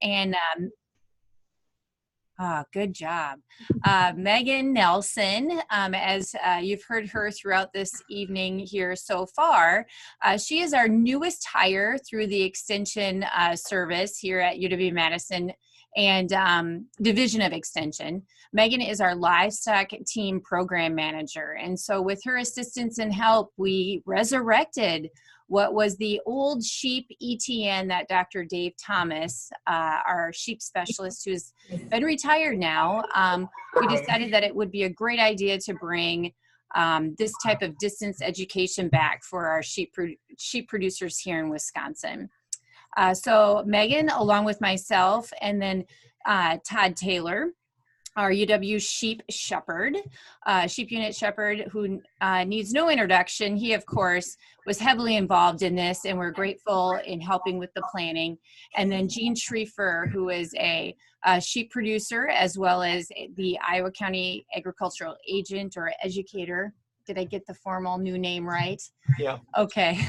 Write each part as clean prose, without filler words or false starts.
And good job. Megan Nelson, as you've heard her throughout this evening here so far, she is our newest hire through the Extension service here at UW-Madison and Division of Extension. Megan is our livestock team program manager. And so with her assistance and help, we resurrected what was the old sheep ETN that Dr. Dave Thomas, our sheep specialist who's been retired now, we decided that it would be a great idea to bring this type of distance education back for our sheep producers here in Wisconsin. So Megan, along with myself, and then Todd Taylor, our UW sheep shepherd, sheep unit shepherd, who needs no introduction. He, of course, was heavily involved in this, and we're grateful in helping with the planning. And then Jean Schriefer, who is a sheep producer, as well as the Iowa County Agricultural Agent or Educator. Did I get the formal new name right? Yeah. Okay.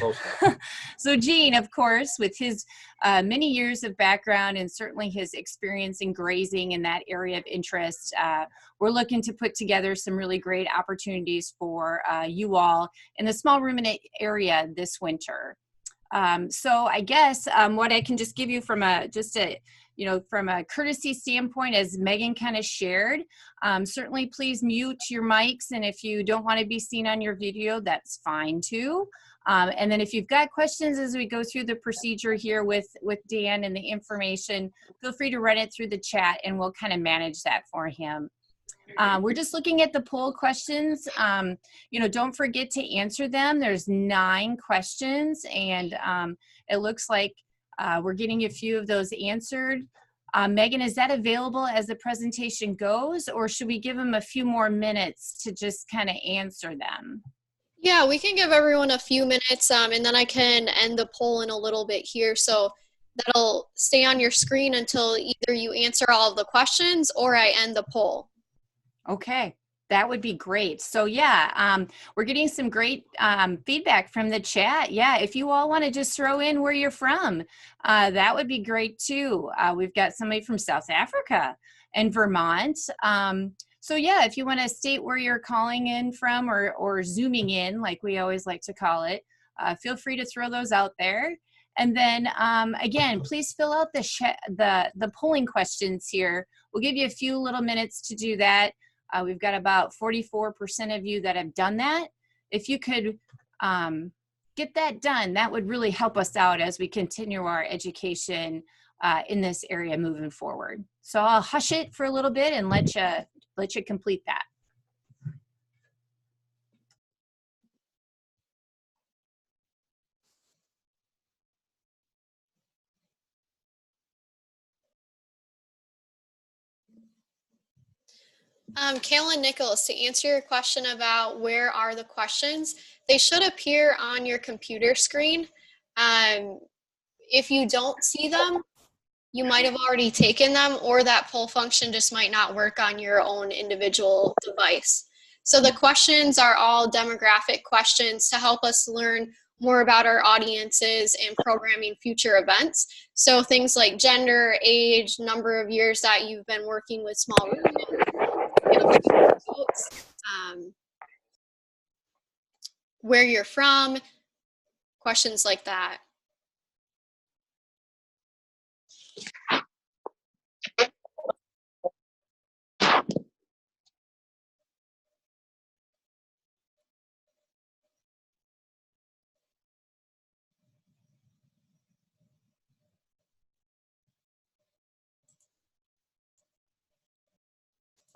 So Gene, of course, with his many years of background and certainly his experience in grazing in that area of interest, we're looking to put together some really great opportunities for you all in the small ruminant area this winter. So I guess what I can just give you from from a courtesy standpoint, as Megan kind of shared, certainly please mute your mics, and if you don't want to be seen on your video, that's fine too. And then if you've got questions as we go through the procedure here with Dan and the information, feel free to run it through the chat and we'll kind of manage that for him. We're just looking at the poll questions. Don't forget to answer them. There's 9 questions, and it looks like we're getting a few of those answered. Megan, is that available as the presentation goes, or should we give them a few more minutes to just kind of answer them? Yeah, we can give everyone a few minutes, and then I can end the poll in a little bit here. So that'll stay on your screen until either you answer all of the questions or I end the poll. Okay, that would be great. So yeah, we're getting some great feedback from the chat. Yeah, if you all want to just throw in where you're from, that would be great too. We've got somebody from South Africa and Vermont. So yeah, if you want to state where you're calling in from or zooming in, like we always like to call it, feel free to throw those out there. And then again, please fill out the polling questions here. We'll give you a few little minutes to do that. We've got about 44% of you that have done that. If you could get that done, that would really help us out as we continue our education in this area moving forward. So I'll hush it for a little bit and let you complete that. Kaylin Nichols, to answer your question about where are the questions, they should appear on your computer screen. If you don't see them, you might have already taken them, or that poll function just might not work on your own individual device. So the questions are all demographic questions to help us learn more about our audiences and programming future events. So things like gender, age, number of years that you've been working with small ruminants, where you're from, questions like that.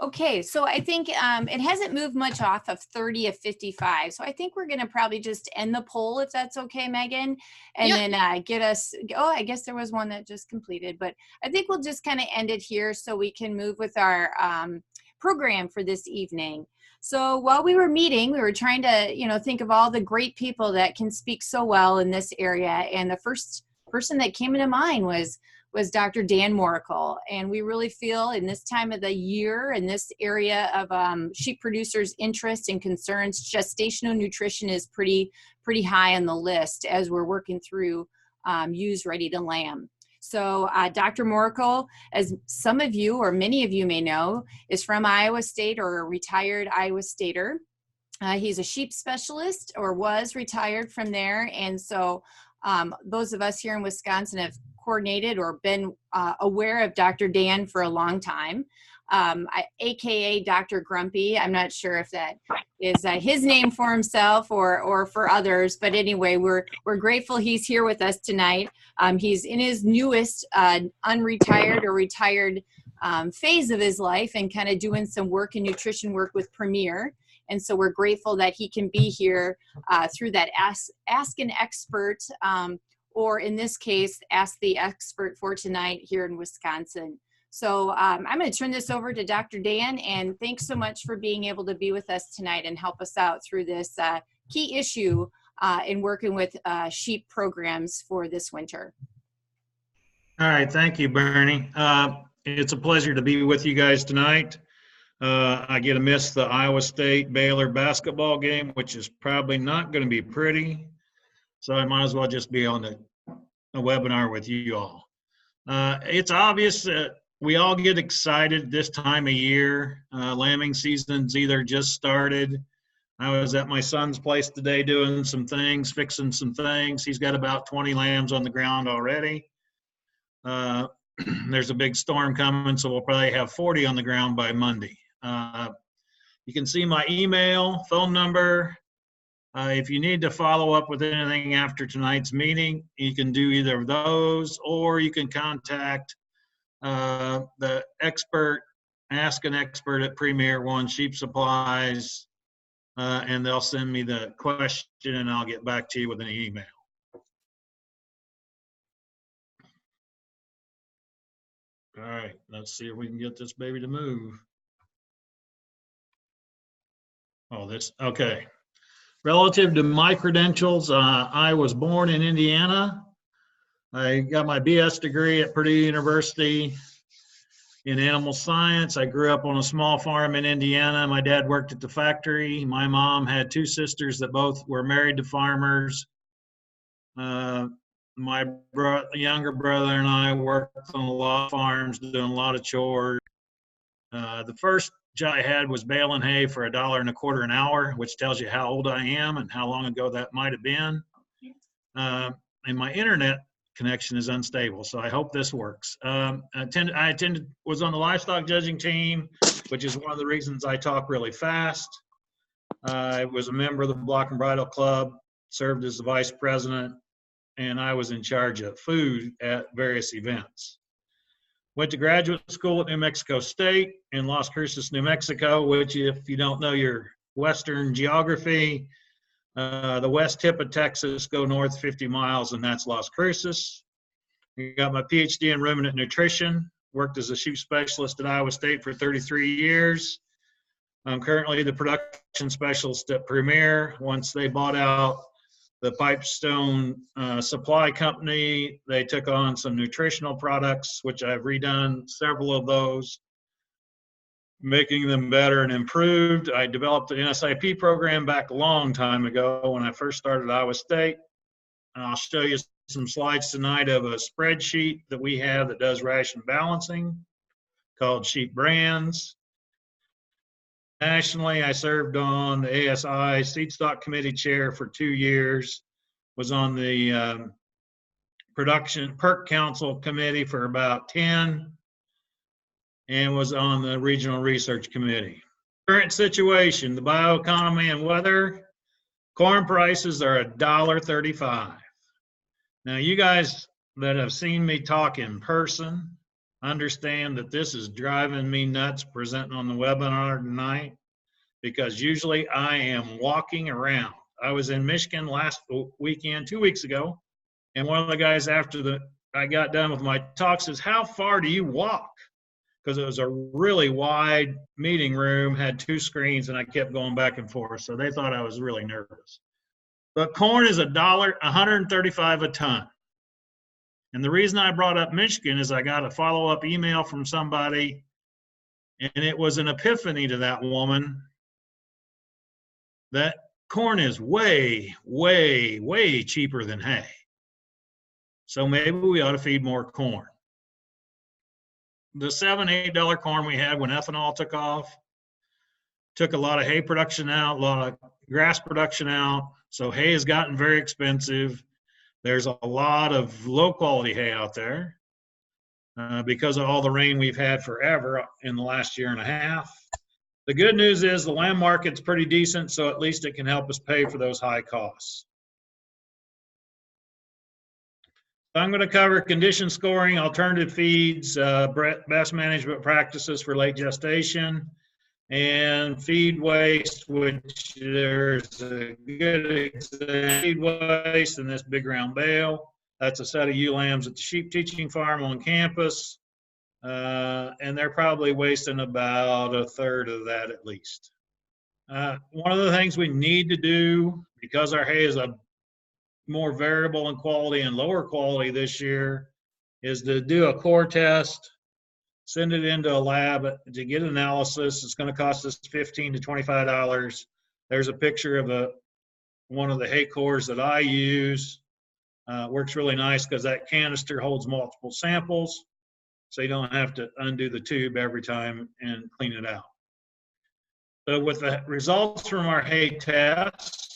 Okay, so I think it hasn't moved much off of 30 of 55. So I think we're going to probably just end the poll, if that's okay, Megan, and then get us, I guess there was one that just completed, but I think we'll just kind of end it here so we can move with our program for this evening. So while we were meeting, we were trying to, think of all the great people that can speak so well in this area. And the first person that came into mind was Dr. Dan Morrical. And we really feel in this time of the year, in this area of sheep producers' interest and concerns, gestational nutrition is pretty high on the list as we're working through ewes ready to lamb. So Dr. Morrical, as some of you or many of you may know, is from Iowa State or a retired Iowa Stater. He's a sheep specialist or was retired from there. And so those of us here in Wisconsin have coordinated or been aware of Dr. Dan for a long time, AKA Dr. Grumpy. I'm not sure if that is his name for himself or for others, but anyway, we're grateful he's here with us tonight. He's in his newest unretired or retired phase of his life and kind of doing some work and nutrition work with Premier. And so we're grateful that he can be here through that Ask an Expert, or in this case, Ask the Expert for tonight here in Wisconsin. So I'm going to turn this over to Dr. Dan, and thanks so much for being able to be with us tonight and help us out through this key issue in working with sheep programs for this winter. All right, thank you, Bernie. It's a pleasure to be with you guys tonight. I get to miss the Iowa State Baylor basketball game, which is probably not going to be pretty. So I might as well just be on a webinar with you all. It's obvious that we all get excited this time of year. Lambing season's either just started. I was at my son's place today doing some things, fixing some things. He's got about 20 lambs on the ground already. There's a big storm coming, so we'll probably have 40 on the ground by Monday. You can see my email, phone number. If you need to follow up with anything after tonight's meeting, you can do either of those, or you can contact the expert, Ask an Expert at Premier One Sheep Supplies, and they'll send me the question and I'll get back to you with an email. All right, let's see if we can get this baby to move. Oh, okay. Relative to my credentials, I was born in Indiana. I got my BS degree at Purdue University in animal science. I grew up on a small farm in Indiana. My dad worked at the factory. My mom had two sisters that both were married to farmers. My younger brother and I worked on a lot of farms, doing a lot of chores. The first job I had was baling hay for $1.25 an hour, which tells you how old I am and how long ago that might have been. And my internet connection is unstable, so I hope this works. I was on the livestock judging team, which is one of the reasons I talk really fast. I was a member of the Block and Bridle Club, served as the vice president, and I was in charge of food at various events. Went to graduate school at New Mexico State in Las Cruces, New Mexico, which, if you don't know your Western geography, the west tip of Texas, go north 50 miles, and that's Las Cruces. I got my PhD in ruminant nutrition, worked as a sheep specialist at Iowa State for 33 years. I'm currently the production specialist at Premier. Once they bought out the Pipestone Supply Company, they took on some nutritional products, which I've redone several of those, making them better and improved. I developed an NSIP program back a long time ago when I first started at Iowa State. And I'll show you some slides tonight of a spreadsheet that we have that does ration balancing called Sheep Brands. Nationally, I served on the ASI Seed Stock Committee chair for 2 years, was on the Production PERC Council Committee for about 10, and was on the Regional Research Committee. Current situation, the bioeconomy and weather, corn prices are $1.35. Now, you guys that have seen me talk in person understand that this is driving me nuts presenting on the webinar tonight, because usually I am walking around. I was in Michigan last weekend, 2 weeks ago, and one of the guys after I got done with my talk says, "How far do you walk?" Because it was a really wide meeting room, had 2 screens, and I kept going back and forth, so they thought I was really nervous. But corn is $135 a ton. And the reason I brought up Michigan is I got a follow-up email from somebody, and it was an epiphany to that woman that corn is way, way, way cheaper than hay. So maybe we ought to feed more corn. The $7, $8 corn we had when ethanol took off took a lot of hay production out, a lot of grass production out. So hay has gotten very expensive. There's a lot of low quality hay out there because of all the rain we've had forever in the last year and a half. The good news is the land market's pretty decent, so at least it can help us pay for those high costs. I'm going to cover condition scoring, alternative feeds, best management practices for late gestation, and feed waste, which there's a good example. Feed waste in this big round bale. That's a set of ewe lambs at the sheep teaching farm on campus, and they're probably wasting about a third of that at least. One of the things we need to do, because our hay is a more variable in quality and lower quality this year, is to do a core test, send it into a lab to get analysis. It's going to cost us $15 to $25. There's a picture of one of the hay cores that I use. Works really nice because that canister holds multiple samples, so you don't have to undo the tube every time and clean it out. So with the results from our hay test,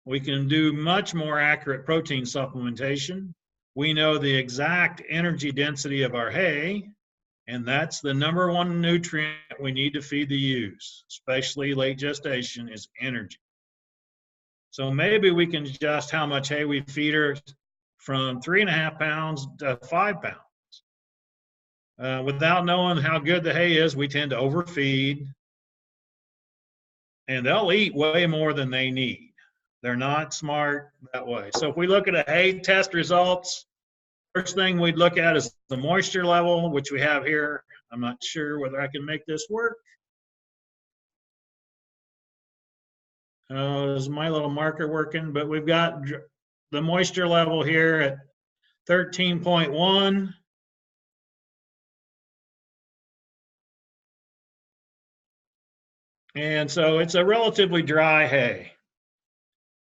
we can do much more accurate protein supplementation. We know the exact energy density of our hay, and that's the #1 nutrient we need to feed the ewes, especially late gestation, is energy. So maybe we can adjust how much hay we feed her from 3.5 pounds to 5 pounds. Without knowing how good the hay is, we tend to overfeed, and they'll eat way more than they need. They're not smart that way. So if we look at a hay test results, first thing we'd look at is the moisture level, which we have here. I'm not sure whether I can make this work. Is my little marker working? But we've got the moisture level here at 13.1. And so it's a relatively dry hay.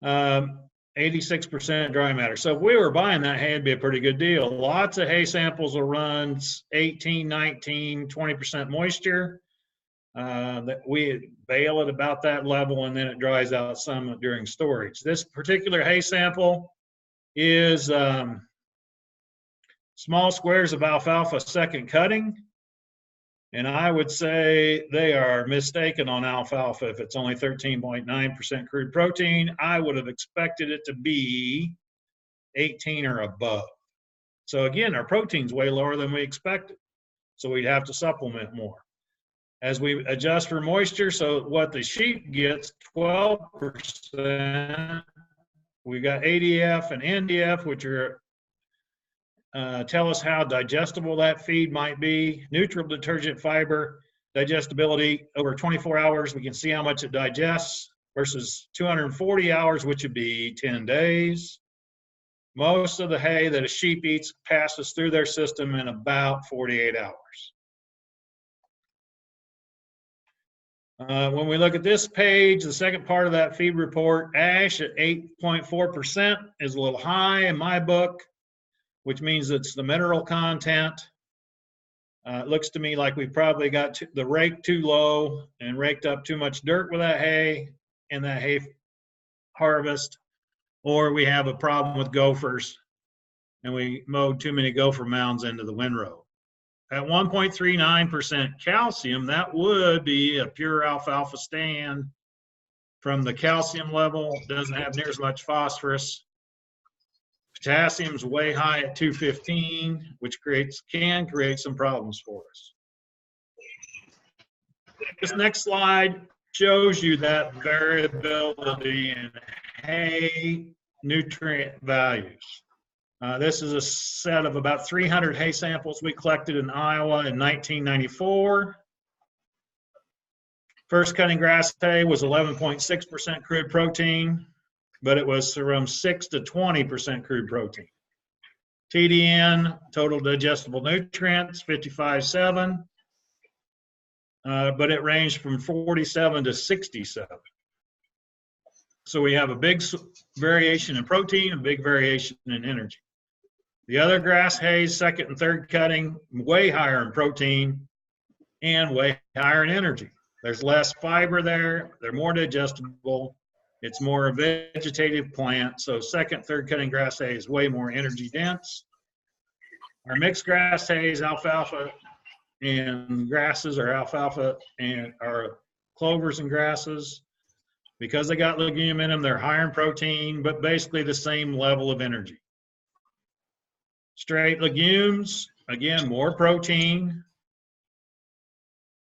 86% dry matter. So if we were buying that hay, it'd be a pretty good deal. Lots of hay samples will run 18, 19, 20% moisture. That we bale at about that level, and then it dries out some during storage. This particular hay sample is small squares of alfalfa second cutting. And I would say they are mistaken on alfalfa if it's only 13.9% crude protein. I would have expected it to be 18 or above. So again, our protein's way lower than we expected. So we'd have to supplement more. As we adjust for moisture, so what the sheep gets, 12%. We've got ADF and NDF, which are tell us how digestible that feed might be. Neutral detergent fiber digestibility over 24 hours, we can see how much it digests versus 240 hours, which would be 10 days. Most of the hay that a sheep eats passes through their system in about 48 hours. When we look at this page, the second part of that feed report, ash at 8.4% is a little high in my book, which means it's the mineral content. It looks to me like we probably got the rake too low and raked up too much dirt with that hay in that hay harvest, or we have a problem with gophers and we mowed too many gopher mounds into the windrow. At 1.39% calcium, that would be a pure alfalfa stand. From the calcium level, doesn't have near as much phosphorus. Potassium's way high at 215, which can create some problems for us. This next slide shows you that variability in hay nutrient values. This is a set of about 300 hay samples we collected in Iowa in 1994. First cutting grass hay was 11.6% crude protein, but it was from 6 to 20% crude protein. TDN, total digestible nutrients, 55.7, but it ranged from 47 to 67. So we have a big variation in protein, a big variation in energy. The other grass hays, second and third cutting, way higher in protein and way higher in energy. There's less fiber there. They're more digestible. It's more a vegetative plant. So second, third cutting grass hay is way more energy dense. Our mixed grass hays, alfalfa and grasses, or alfalfa and our clovers and grasses, because they got legume in them, they're higher in protein, but basically the same level of energy. Straight legumes, again, more protein,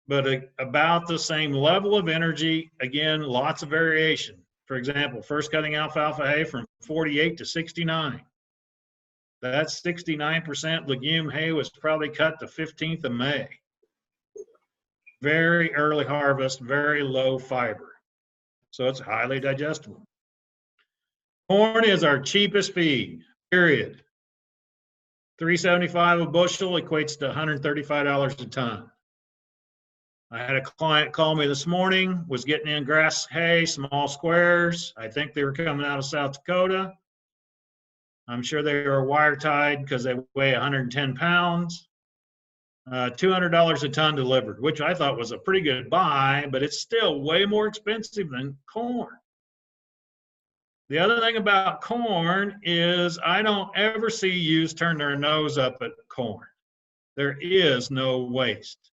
but about the same level of energy. Again, lots of variation. For example, first cutting alfalfa hay from 48 to 69. That's 69% legume hay was probably cut the 15th of May. Very early harvest, very low fiber. So it's highly digestible. Corn is our cheapest feed, period. $3.75 a bushel equates to $135 a ton. I had a client call me this morning, was getting in grass hay, small squares. I think they were coming out of South Dakota. I'm sure they were wire tied because they weigh 110 pounds. $200 a ton delivered, which I thought was a pretty good buy, but it's still way more expensive than corn. The other thing about corn is I don't ever see ewes turn their nose up at corn. There is no waste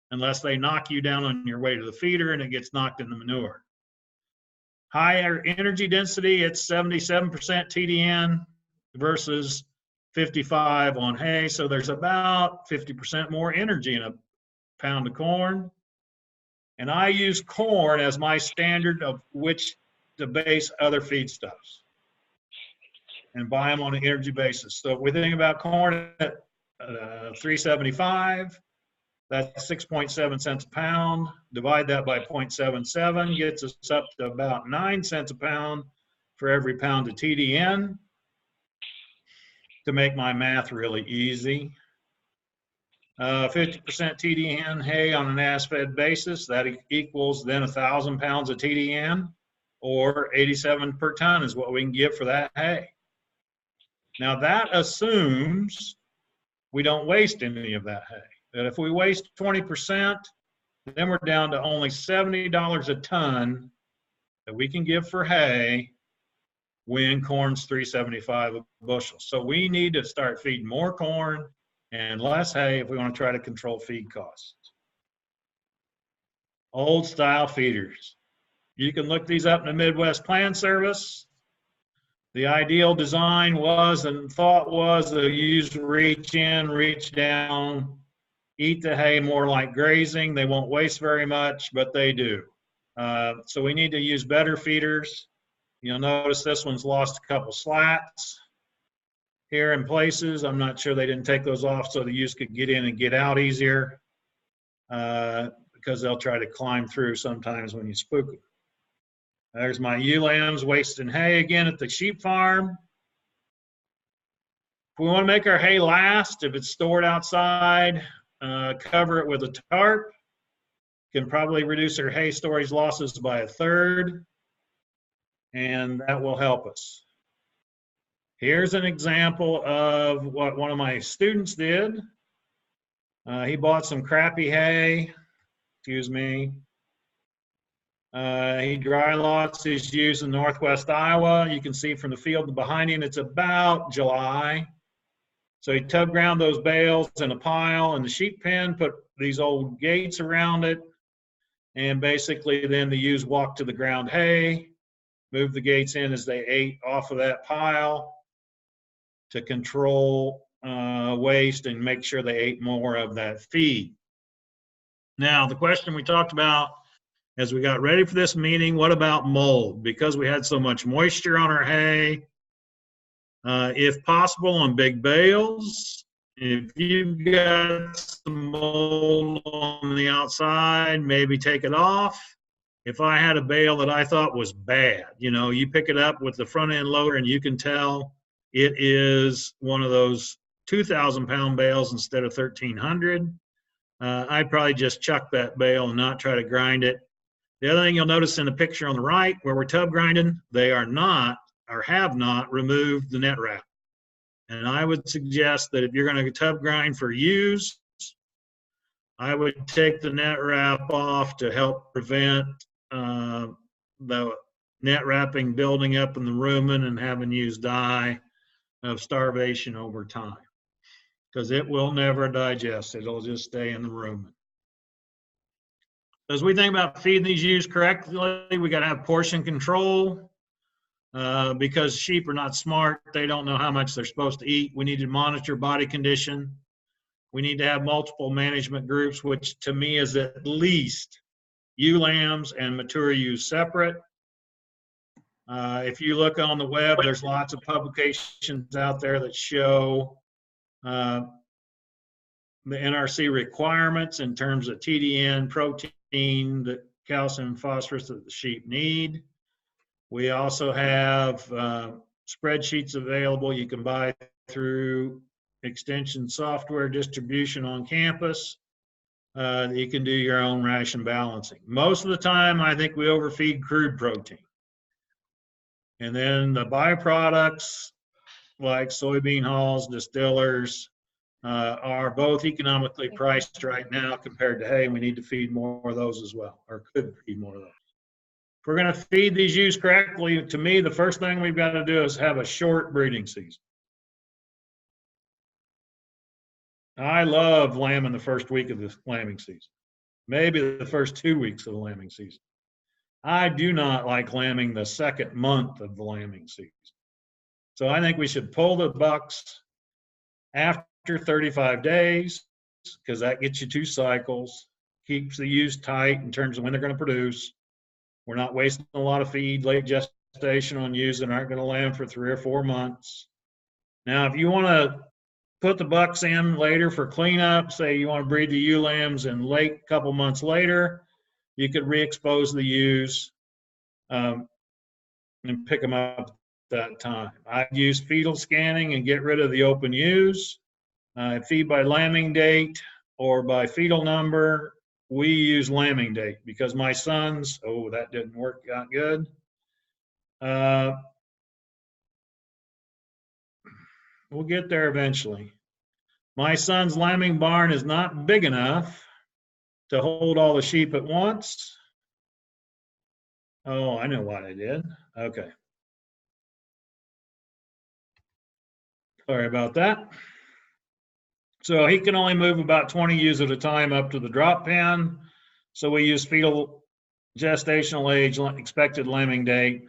unless they knock you down on your way to the feeder and it gets knocked in the manure. Higher energy density, it's 77% TDN versus 55 on hay. So there's about 50% more energy in a pound of corn. And I use corn as my standard of which to base other feedstuffs and buy them on an energy basis. So if we think about corn at $3.75, that's 6.7 cents a pound. Divide that by 0.77, gets us up to about 9 cents a pound for every pound of TDN. To make my math really easy, 50% TDN hay on an as-fed basis, that equals then 1,000 pounds of TDN, or 87 per ton is what we can give for that hay. Now that assumes we don't waste any of that hay. That if we waste 20%, then we're down to only $70 a ton that we can give for hay when corn's $3.75 a bushel. So we need to start feeding more corn and less hay if we want to try to control feed costs. Old style feeders. You can look these up in the Midwest Plan Service. The ideal design was and thought was to use reach in, reach down, eat the hay more like grazing. They won't waste very much, but they do. So we need to use better feeders. You'll notice this one's lost a couple slats here in places. I'm not sure they didn't take those off so the ewes could get in and get out easier because they'll try to climb through sometimes when you spook them. There's my ewe lambs wasting hay again at the sheep farm. If we want to make our hay last, if it's stored outside, cover it with a tarp. Can probably reduce our hay storage losses by 1/3. And that will help us. Here's an example of what one of my students did. He bought some crappy hay, excuse me. He dry lots his ewes in northwest Iowa. You can see from the field behind him, it's about July. So he tub ground those bales in a pile in the sheep pen, put these old gates around it, and basically then the ewes walked to the ground hay, move the gates in as they ate off of that pile to control waste and make sure they ate more of that feed. Now, the question we talked about as we got ready for this meeting, what about mold? Because we had so much moisture on our hay, if possible on big bales, if you've got some mold on the outside, maybe take it off. If I had a bale that I thought was bad, you know, you pick it up with the front end loader and you can tell it is one of those 2,000 pound bales instead of 1,300. I'd probably just chuck that bale and not try to grind it. The other thing you'll notice in the picture on the right where we're tub grinding, they are not or have not removed the net wrap. And I would suggest that if you're going to tub grind for ewes, I would take the net wrap off to help prevent the net wrapping building up in the rumen and having ewes die of starvation over time, because it will never digest. It'll just stay in the rumen. As we think about feeding these ewes correctly, we got to have portion control. Because sheep are not smart, they don't know how much they're supposed to eat. We need to monitor body condition. We need to have multiple management groups, which to me is at least ewe lambs and mature ewes separate. If you look on the web, there's lots of publications out there that show the NRC requirements in terms of TDN, protein, the calcium and phosphorus that the sheep need. We also have spreadsheets available you can buy through extension software distribution on campus. You can do your own ration balancing. Most of the time, I think we overfeed crude protein. And then the byproducts like soybean hulls, distillers, are both economically priced right now compared to hay. We need to feed more of those as well, or could feed more of those. If we're going to feed these ewes correctly, to me, the first thing we've got to do is have a short breeding season. I love lambing the first week of the lambing season, maybe the first 2 weeks of the lambing season. I do not like lambing the second month of the lambing season. So I think we should pull the bucks after 35 days, because that gets you 2 cycles, keeps the ewes tight in terms of when they're going to produce. We're not wasting a lot of feed, late gestation on ewes that aren't going to lamb for 3 or 4 months. Now, if you want to put the bucks in later for cleanup, say you want to breed the ewe lambs and late couple months later, you could re-expose the ewes and pick them up at that time. I'd use fetal scanning and get rid of the open ewes. Feed by lambing date or by fetal number. We use lambing date because my sons, oh, that didn't work out good. We'll get there eventually. My son's lambing barn is not big enough to hold all the sheep at once. Oh, I know what I did. Okay. Sorry about that. So he can only move about 20 ewes at a time up to the drop pen. So we use fetal gestational age, expected lambing date,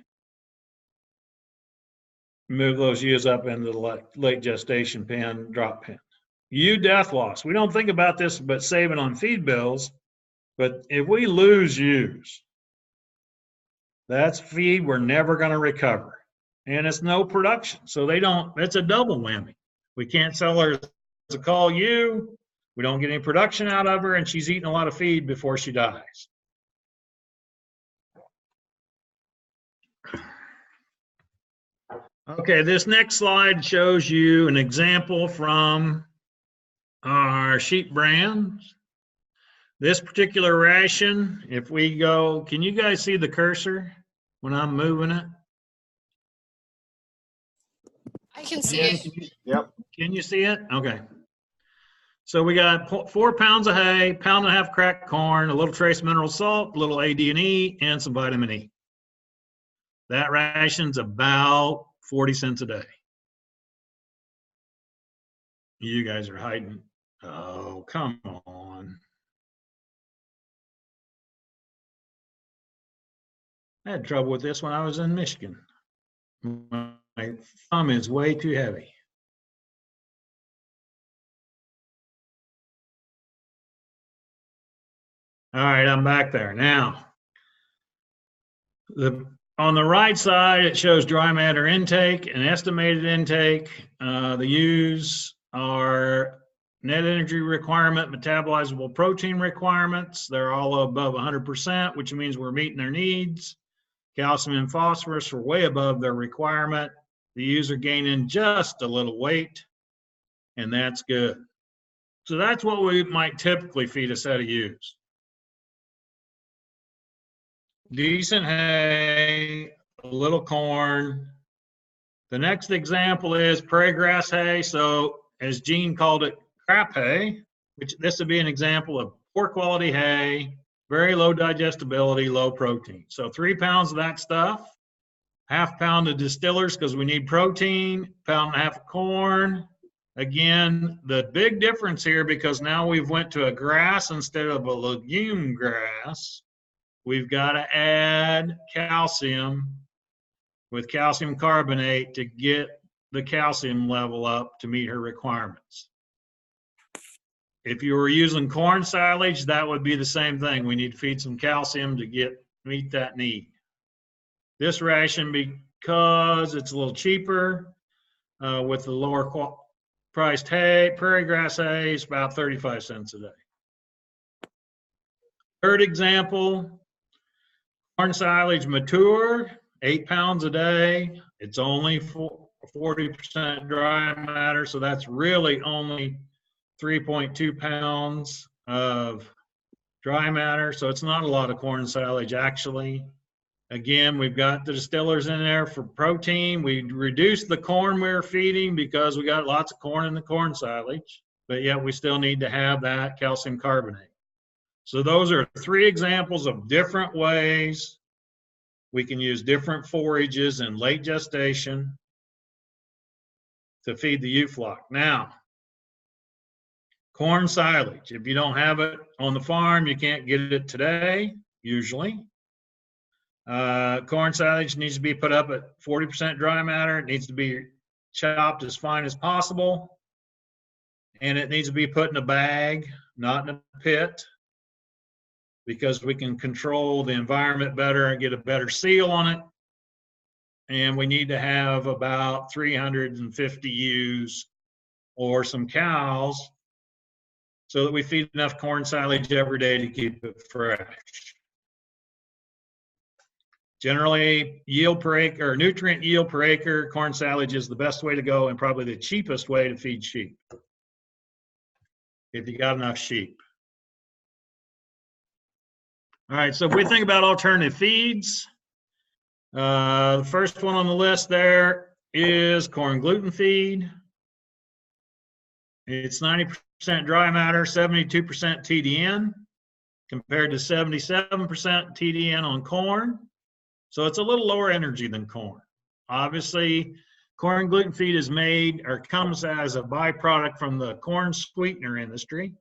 move those ewes up into the late gestation pen, drop pen. Ewe death loss. We don't think about this, but saving on feed bills. But if we lose ewes, that's feed we're never going to recover. And it's no production. So they don't, it's a double whammy. We can't sell her as a call ewe. We don't get any production out of her, and she's eating a lot of feed before she dies. Okay, this next slide shows you an example from our sheep brands. This particular ration, if we go, can you guys see the cursor when I'm moving it? I can see it. Yep. Can you see it? Okay. So we got 4 pounds of hay, 1.5 pounds cracked corn, a little trace mineral salt, a little AD&E, and some vitamin E. That ration's about 40 cents a day. You guys are hiding. Oh, come on. I had trouble with this when I was in Michigan. My thumb is way too heavy. All right, I'm back there. Now, on the right side, it shows dry matter intake and estimated intake. The U's are net energy requirement, metabolizable protein requirements. They're all above 100%, which means we're meeting their needs. Calcium and phosphorus are way above their requirement. The U's are gaining just a little weight, and that's good. So that's what we might typically feed a set of U's. Decent hay, a little corn. The next example is prairie grass hay. So as Gene called it, crap hay, which this would be an example of poor quality hay, very low digestibility, low protein. So 3 pounds of that stuff, half pound of distillers because we need protein, pound and a half of corn. Again, the big difference here, because now we've went to a grass instead of a legume grass, we've got to add calcium with calcium carbonate to get the calcium level up to meet her requirements. If you were using corn silage, that would be the same thing. We need to feed some calcium to meet that need. This ration, because it's a little cheaper with the lower priced hay, prairie grass hay, is about 35 cents a day. Third example, corn silage mature, 8 pounds a day. It's only 40% dry matter, so that's really only 3.2 pounds of dry matter. So it's not a lot of corn silage actually. Again, we've got the distillers in there for protein. We reduced the corn we were feeding because we got lots of corn in the corn silage, but yet we still need to have that calcium carbonate. So those are 3 examples of different ways we can use different forages in late gestation to feed the ewe flock. Now, corn silage, if you don't have it on the farm, you can't get it today, usually. Corn silage needs to be put up at 40% dry matter. It needs to be chopped as fine as possible. And it needs to be put in a bag, not in a pit, because we can control the environment better and get a better seal on it. And we need to have about 350 ewes or some cows so that we feed enough corn silage every day to keep it fresh. Generally, yield per acre or nutrient yield per acre, corn silage is the best way to go and probably the cheapest way to feed sheep, if you got enough sheep. All right, so if we think about alternative feeds, the first one on the list there is corn gluten feed. It's 90% dry matter, 72% TDN, compared to 77% TDN on corn. So it's a little lower energy than corn. Obviously, corn gluten feed is made or comes as a byproduct from the corn sweetener industry.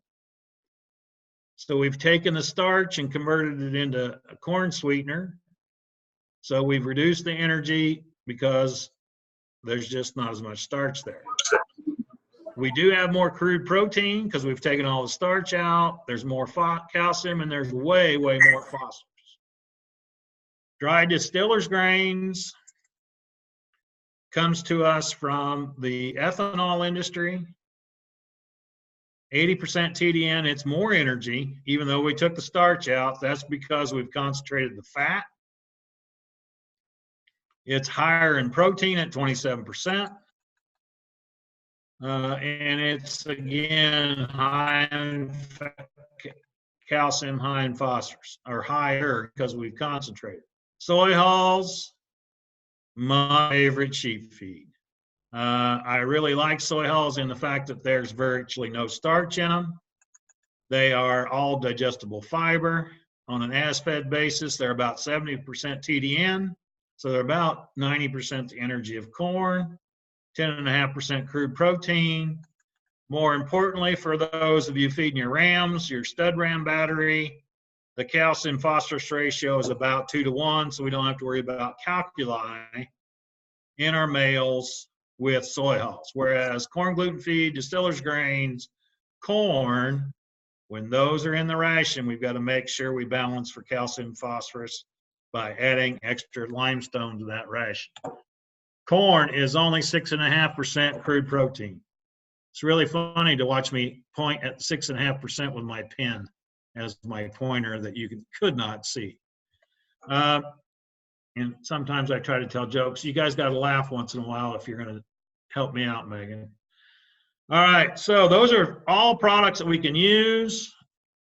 So we've taken the starch and converted it into a corn sweetener. So we've reduced the energy because there's just not as much starch there. We do have more crude protein because we've taken all the starch out. There's more calcium and there's way, way more phosphorus. Dry distillers grains comes to us from the ethanol industry. 80% TDN, it's more energy, even though we took the starch out. That's because we've concentrated the fat. It's higher in protein at 27%. And it's, again, high in calcium, high in phosphorus, or higher because we've concentrated. Soy hulls, my favorite sheep feed. I really like soy hulls in the fact that there's virtually no starch in them. They are all digestible fiber. On an as-fed basis, they're about 70% TDN, so they're about 90% the energy of corn, 10.5% crude protein. More importantly, for those of you feeding your rams, your stud ram battery, the calcium phosphorus ratio is about 2 to 1, so we don't have to worry about calculi in our males with soy hulls. Whereas corn gluten feed, distillers grains, corn, when those are in the ration, we've got to make sure we balance for calcium phosphorus by adding extra limestone to that ration. Corn is only 6.5% crude protein. It's really funny to watch me point at 6.5% with my pen as my pointer that you could not see. And sometimes I try to tell jokes. You guys got to laugh once in a while if you're going to help me out, Megan. All right, so those are all products that we can use.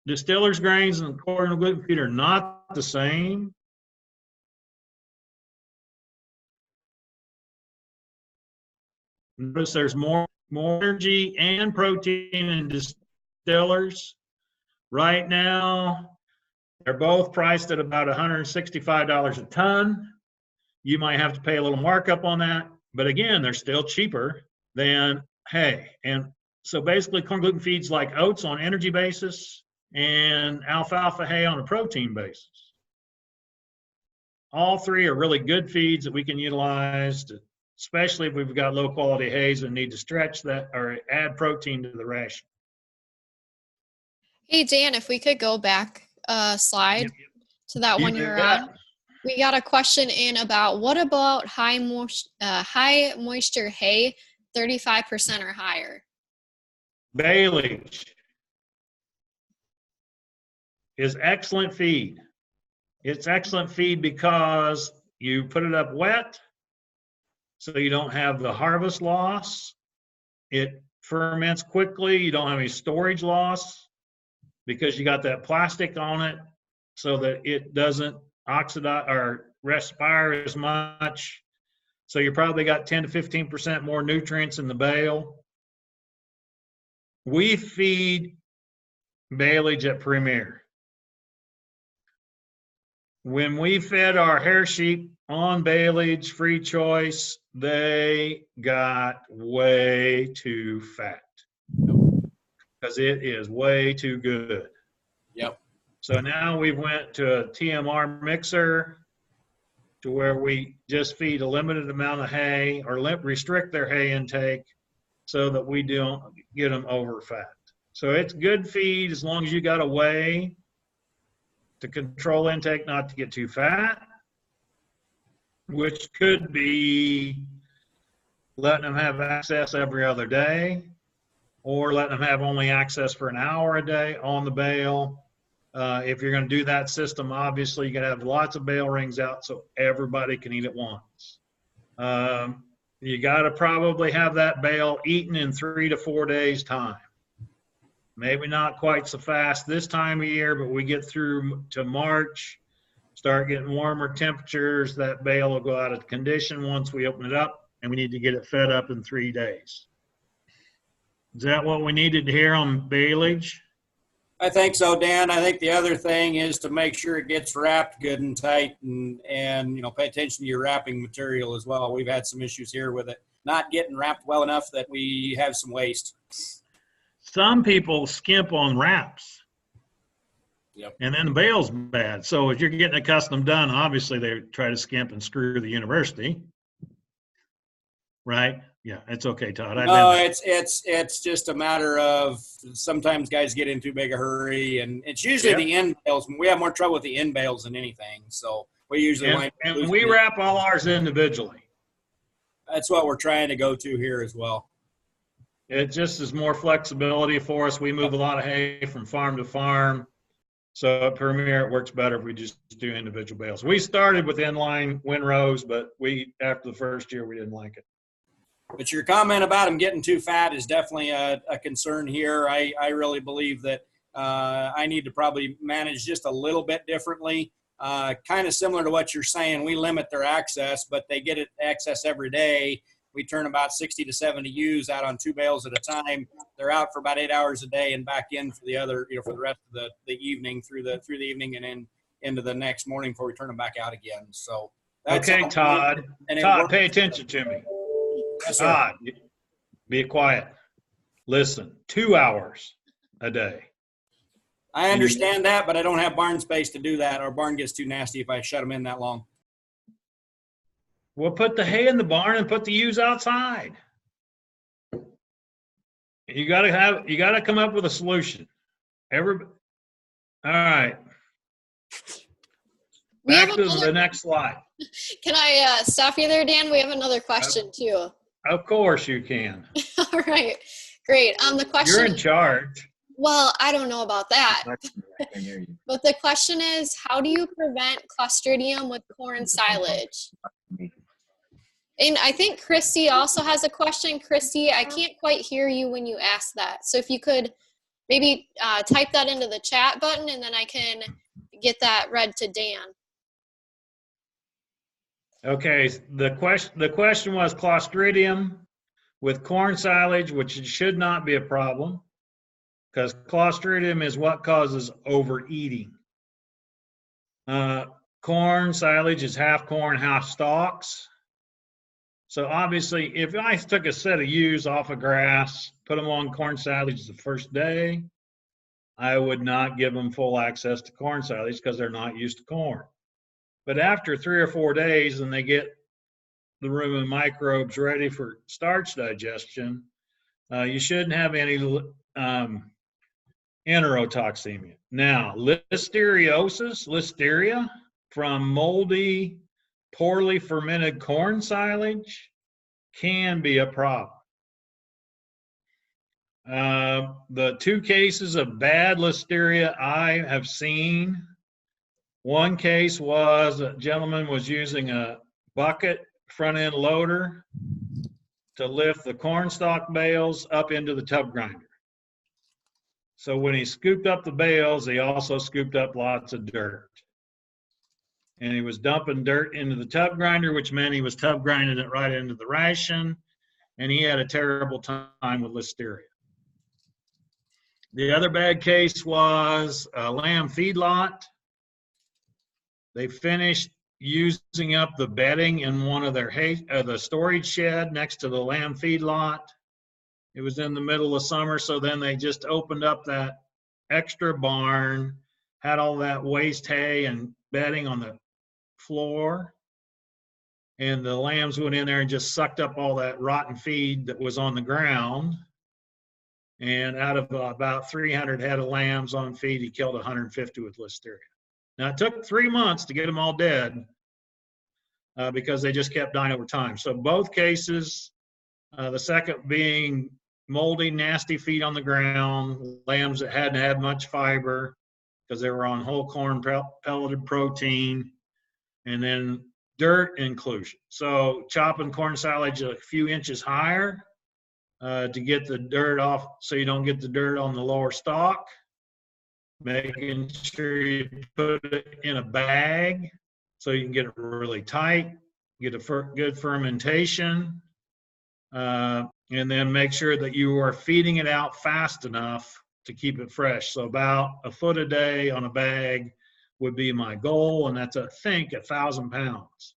Distillers grains and corn and gluten feed are not the same. Notice there's more energy and protein in distillers. Right now, they're both priced at about $165 a ton. You might have to pay a little markup on that, but again, they're still cheaper than hay. And so basically corn gluten feeds like oats on energy basis and alfalfa hay on a protein basis. All three are really good feeds that we can utilize, especially if we've got low quality hays and need to stretch that or add protein to the ration. Hey, Dan, if we could go back a slide to that one you're on. We got a question in about what about high moisture hay, 35% or higher? Baleage is excellent feed. It's excellent feed because you put it up wet, so you don't have the harvest loss. It ferments quickly. You don't have any storage loss because you got that plastic on it so that it doesn't oxidize or respire as much. So you probably got 10 to 15% more nutrients in the bale. We feed baleage at Premier. When we fed our hair sheep on baleage, free choice, they got way too fat because it is way too good. Yep. So now we went to a TMR mixer to where we just feed a limited amount of hay or restrict their hay intake so that we don't get them over fat. So it's good feed as long as you got a way to control intake, not to get too fat, which could be letting them have access every other day or letting them have only access for an hour a day on the bale. If you're going to do that system, obviously you got to have lots of bale rings out so everybody can eat at once. You got to probably have that bale eaten in 3 to 4 days time. Maybe not quite so fast this time of year, but we get through to March, start getting warmer temperatures, that bale will go out of condition once we open it up, and we need to get it fed up in 3 days. Is that what we needed to hear on baleage? I think so, Dan. I think the other thing is to make sure it gets wrapped good and tight and you know, pay attention to your wrapping material as well. We've had some issues here with it not getting wrapped well enough that we have some waste. Some people skimp on wraps. Yep. And then the bale's bad. So if you're getting a custom done, obviously they try to skimp and screw the university. Right? Yeah, it's okay, Todd. No, it's just a matter of sometimes guys get in too big a hurry, and it's usually the end bales. We have more trouble with the end bales than anything, so we usually and we wrap all ours individually. That's what we're trying to go to here as well. It just is more flexibility for us. We move a lot of hay from farm to farm, so at Premier it works better if we just do individual bales. We started with inline windrows, but after the first year we didn't like it. But your comment about them getting too fat is definitely a concern here. I really believe that I need to probably manage just a little bit differently. Kind of similar to what you're saying. We limit their access, but they get access every day. We turn about 60 to 70 ewes out on 2 bales at a time. They're out for about 8 hours a day and back in for the other, you know, for the rest of the evening through the evening and then into the next morning before we turn them back out again. So that's okay, Todd. Todd, pay attention to me. Yes, sir. Todd, be quiet. Listen, 2 hours a day. I understand that, but I don't have barn space to do that. Our barn gets too nasty if I shut them in that long. Well, put the hay in the barn and put the ewes outside. You got to come up with a solution. All right. Back to the next slide. Can I stop you there, Dan? We have another question too. Of course you can. All right, great. The question. You're in charge. Well, I don't know about that. But the question is, how do you prevent Clostridium with corn silage? And I think Christy also has a question. Christy, I can't quite hear you when you ask that. So if you could maybe type that into the chat button, and then I can get that read to Dan. Okay, the question was Clostridium with corn silage, which should not be a problem, because Clostridium is what causes overeating. Corn silage is half corn, half stalks. So obviously, if I took a set of ewes off of grass, put them on corn silage the first day, I would not give them full access to corn silage because they're not used to corn. But after 3 or 4 days, and they get the rumen microbes ready for starch digestion, you shouldn't have any enterotoxemia. Now, listeria from moldy, poorly fermented corn silage can be a problem. The 2 cases of bad listeria I have seen, one case was a gentleman was using a bucket front end loader to lift the corn stalk bales up into the tub grinder. So when he scooped up the bales, he also scooped up lots of dirt. And he was dumping dirt into the tub grinder, which meant he was tub grinding it right into the ration. And he had a terrible time with listeria. The other bad case was a lamb feedlot. They finished using up the bedding in one of their the storage shed next to the lamb feedlot. It was in the middle of summer, so then they just opened up that extra barn, had all that waste hay and bedding on the floor, and the lambs went in there and just sucked up all that rotten feed that was on the ground. And out of about 300 head of lambs on feed, he killed 150 with listeria. Now, it took 3 months to get them all dead because they just kept dying over time. So both cases, the second being moldy, nasty feed on the ground, lambs that hadn't had much fiber because they were on whole corn pelleted protein, and then dirt inclusion. So chopping corn silage a few inches higher to get the dirt off so you don't get the dirt on the lower stalk. Making sure you put it in a bag so you can get it really tight, get a good fermentation, and then make sure that you are feeding it out fast enough to keep it fresh. So about a foot a day on a bag would be my goal, and that's, I think, 1,000 pounds.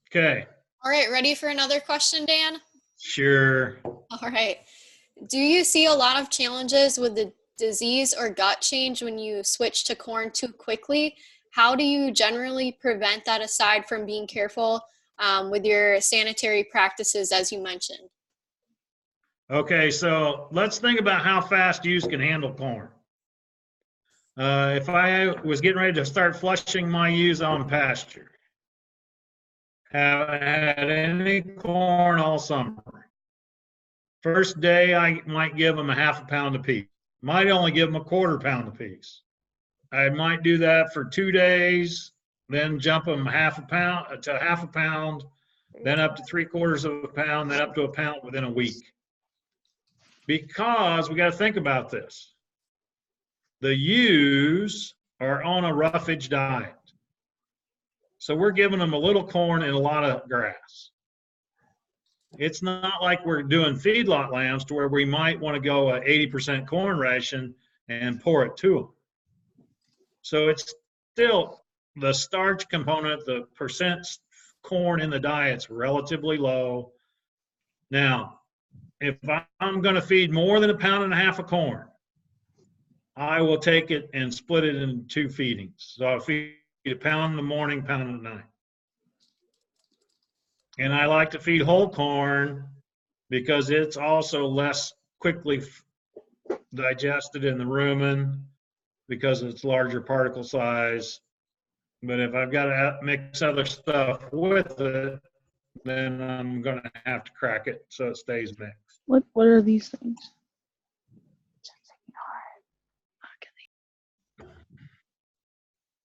Okay. All right, ready for another question, Dan? Sure. All right. Do you see a lot of challenges with the disease or gut change when you switch to corn too quickly? How do you generally prevent that aside from being careful with your sanitary practices, as you mentioned? Okay, so let's think about how fast ewes can handle corn. If I was getting ready to start flushing my ewes on pasture, haven't had any corn all summer. First day, I might give them a half a pound apiece. Might only give them a quarter pound apiece. I might do that for 2 days, then jump them half a pound to half a pound, then up to 3/4 of a pound, then up to a pound within a week. Because we got to think about this. The ewes are on a roughage diet. So we're giving them a little corn and a lot of grass. It's not like we're doing feedlot lambs to where we might want to go a 80% corn ration and pour it to them. So it's still the starch component, the percent corn in the diet's relatively low. Now, if I'm going to feed more than 1.5 pounds of corn, I will take it and split it into 2 feedings. So I'll feed 1 pound in the morning, 1 pound at night. And I like to feed whole corn because it's also less quickly digested in the rumen because of its larger particle size. But if I've got to mix other stuff with it, then I'm going to have to crack it so it stays mixed. What are these things?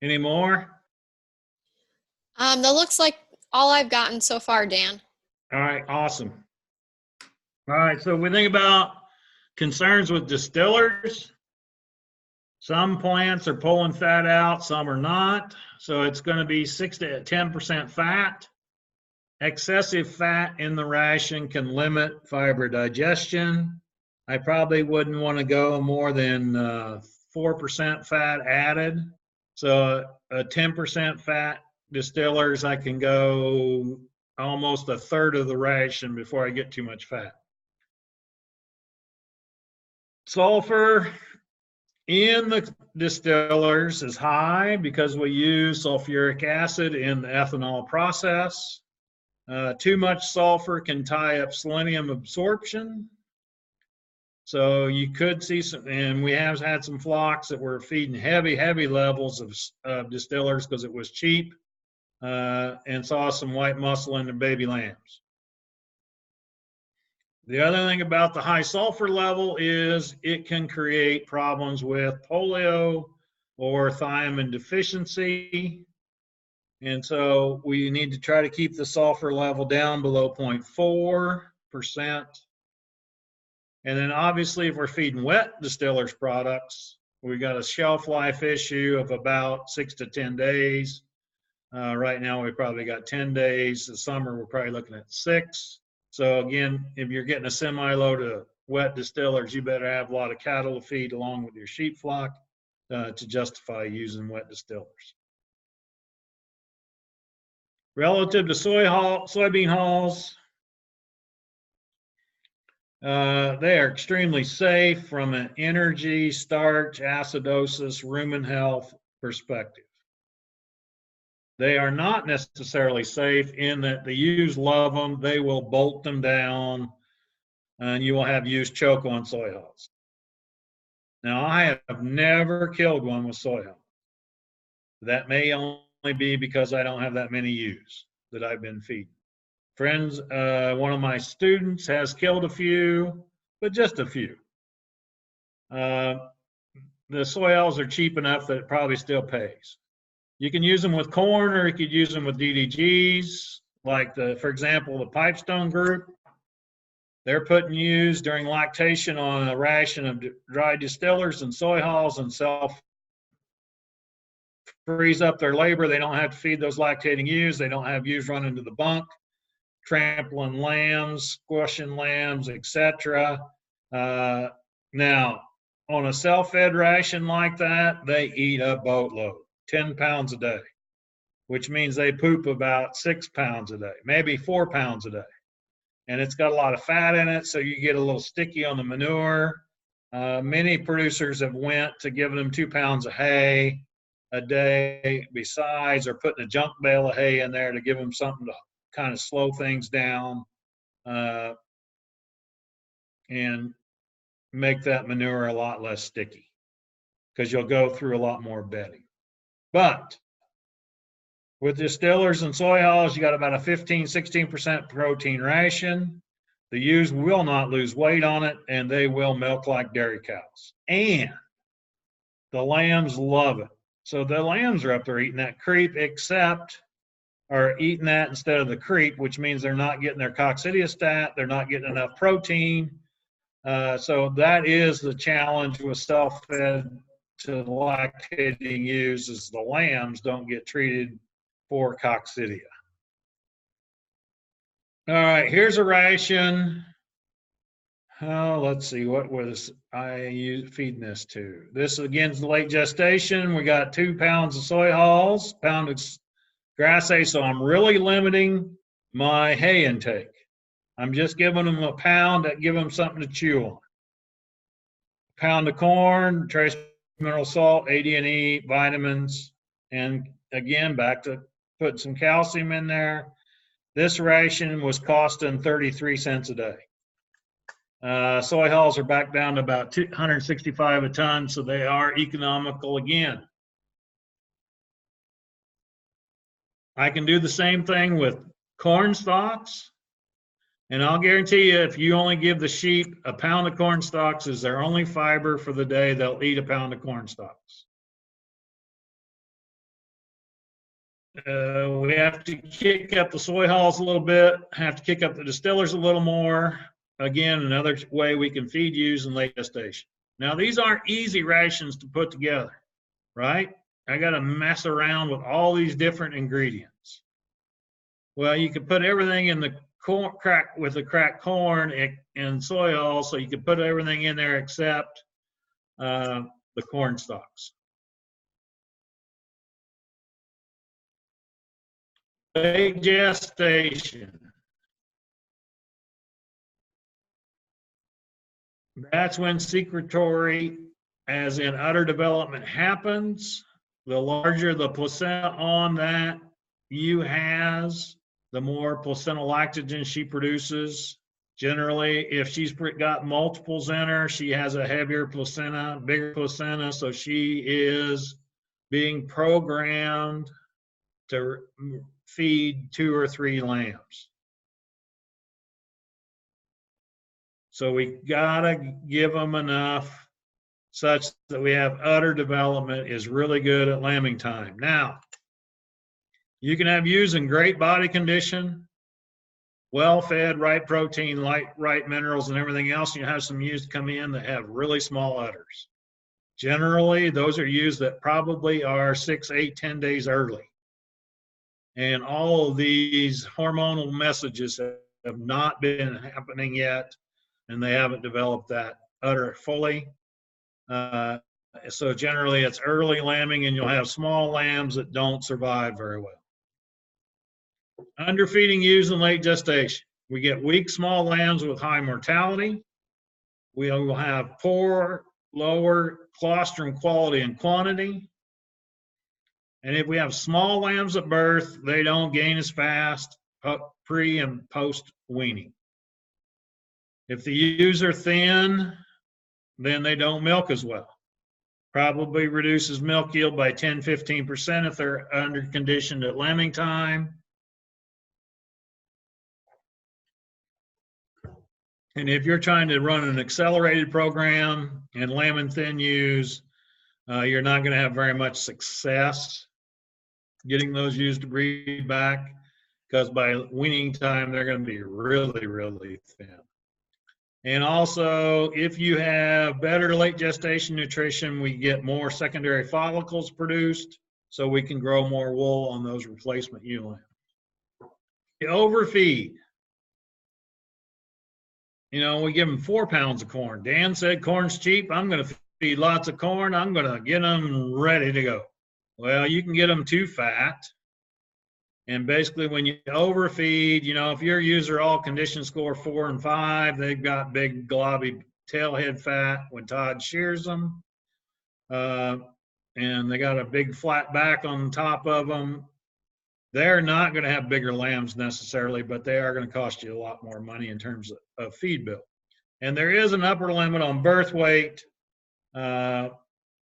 Any more? That looks like all I've gotten so far, Dan. All right, awesome. All right, so we think about concerns with distillers. Some plants are pulling fat out, some are not. So it's going to be 6 to 10% fat. Excessive fat in the ration can limit fiber digestion. I probably wouldn't want to go more than 4% fat added. So a 10% fat distillers, I can go almost a third of the ration before I get too much fat. Sulfur in the distillers is high because we use sulfuric acid in the ethanol process. Too much sulfur can tie up selenium absorption. So you could see some, and we have had some flocks that were feeding heavy levels of distillers because it was cheap, and saw some white muscle in the baby lambs. The other thing about the high sulfur level is it can create problems with polio or thiamine deficiency. And so we need to try to keep the sulfur level down below 0.4%. And then obviously if we're feeding wet distillers products, we got a shelf life issue of about 6 to 10 days. Right now we probably got 10 days. The summer we're probably looking at 6. So again, if you're getting a semi-load of wet distillers, you better have a lot of cattle to feed along with your sheep flock to justify using wet distillers. Relative to soybean hulls, they are extremely safe from an energy, starch, acidosis, rumen health perspective. They are not necessarily safe in that the ewes love them. They will bolt them down, and you will have ewes choke on soy hulls. Now, I have never killed one with soy hull. That may only be because I don't have that many ewes that I've been feeding. Friends, one of my students has killed a few, but just a few. The soy hulls are cheap enough that it probably still pays. You can use them with corn, or you could use them with DDGs, like for example, the Pipestone group. They're putting ewes during lactation on a ration of dry distillers and soy hulls and frees up their labor. They don't have to feed those lactating ewes. They don't have ewes running to the bunk, trampling lambs, squashing lambs, etc. Now, on a self-fed ration like that, they eat a boatload. 10 pounds a day, which means they poop about 6 pounds a day, maybe 4 pounds a day. And it's got a lot of fat in it, so you get a little sticky on the manure. Many producers have went to giving them 2 pounds of hay a day besides, or putting a junk bale of hay in there to give them something to kind of slow things down and make that manure a lot less sticky, because you'll go through a lot more bedding. But with distillers and soy hulls, you got about a 15–16% protein ration. The ewes will not lose weight on it, and they will milk like dairy cows. And the lambs love it. So the lambs are up there eating that creep, eating that instead of the creep, which means they're not getting their coccidiostat, they're not getting enough protein. So that is the challenge with self-fed to lactating ewes, is the lambs don't get treated for coccidia. All right, here's a ration. Let's see, what was I feeding this to? This again is late gestation. We got 2 pounds of soy hulls, pound of grass hay, so I'm really limiting my hay intake. I'm just giving them a pound to give them something to chew on. A pound of corn, trace mineral salt, AD&E, vitamins, and again, back to put some calcium in there. This ration was costing 33 cents a day. Soy hulls are back down to about 265 a ton, so they are economical again. I can do the same thing with corn stalks, and I'll guarantee you, if you only give the sheep a pound of corn stalks as their only fiber for the day, they'll eat a pound of corn stalks. We have to kick up the soy hulls a little bit, have to kick up the distillers a little more. Again, another way we can feed ewes in late gestation. Now, these aren't easy rations to put together, right? I got to mess around with all these different ingredients. Well, you could put everything in the corn crack with the cracked corn and soil, so you could put everything in there except the corn stalks. Late gestation. That's when secretory, as in udder development, happens. The larger the placenta on that ewe has, the more placental lactogen she produces. Generally, if she's got multiples in her, she has a heavier placenta, bigger placenta, so she is being programmed to feed 2 or 3 lambs. So we gotta give them enough such that we have udder development is really good at lambing time. Now, you can have ewes in great body condition, well-fed, right protein, right minerals, and everything else. You have some ewes come in that have really small udders. Generally, those are ewes that probably are 6, 8, 10 days early. And all of these hormonal messages have not been happening yet, and they haven't developed that udder fully. So generally it's early lambing, and you'll have small lambs that don't survive very well. Underfeeding ewes in late gestation. We get weak small lambs with high mortality. We will have poor, lower colostrum quality and quantity. And if we have small lambs at birth, they don't gain as fast pre and post weaning. If the ewes are thin, then they don't milk as well. Probably reduces milk yield by 10–15% if they're under conditioned at lambing time. And if you're trying to run an accelerated program and lambing thin ewes, you're not going to have very much success getting those ewes to breed back, because by weaning time, they're going to be really, really thin. And also, if you have better late gestation nutrition, we get more secondary follicles produced, so we can grow more wool on those replacement ewe lambs. You overfeed. You know, we give them 4 pounds of corn. Dan said corn's cheap. I'm going to feed lots of corn. I'm going to get them ready to go. Well, you can get them too fat. And basically, when you overfeed, you know, if your ewes are all condition score 4 and 5, they've got big globby tailhead fat when Todd shears them. And they got a big flat back on top of them. They're not going to have bigger lambs necessarily, but they are going to cost you a lot more money in terms of feed bill. And there is an upper limit on birth weight.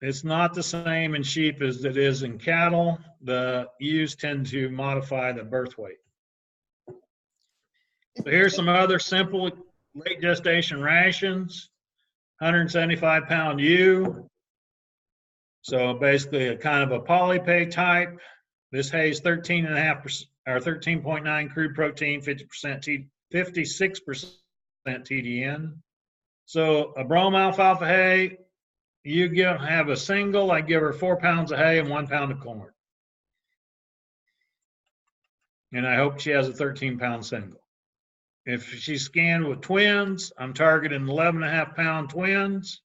It's not the same in sheep as it is in cattle. The ewes tend to modify the birth weight. So here's some other simple late gestation rations. 175-pound ewe. So basically a kind of a polypay type. This hay is 13.5% or 13.9 crude protein, 56% TDN. So a brome alfalfa hay, you have a single, I give her 4 pounds of hay and 1 pound of corn. And I hope she has a 13-pound single. If she's scanned with twins, I'm targeting 11.5-pound twins,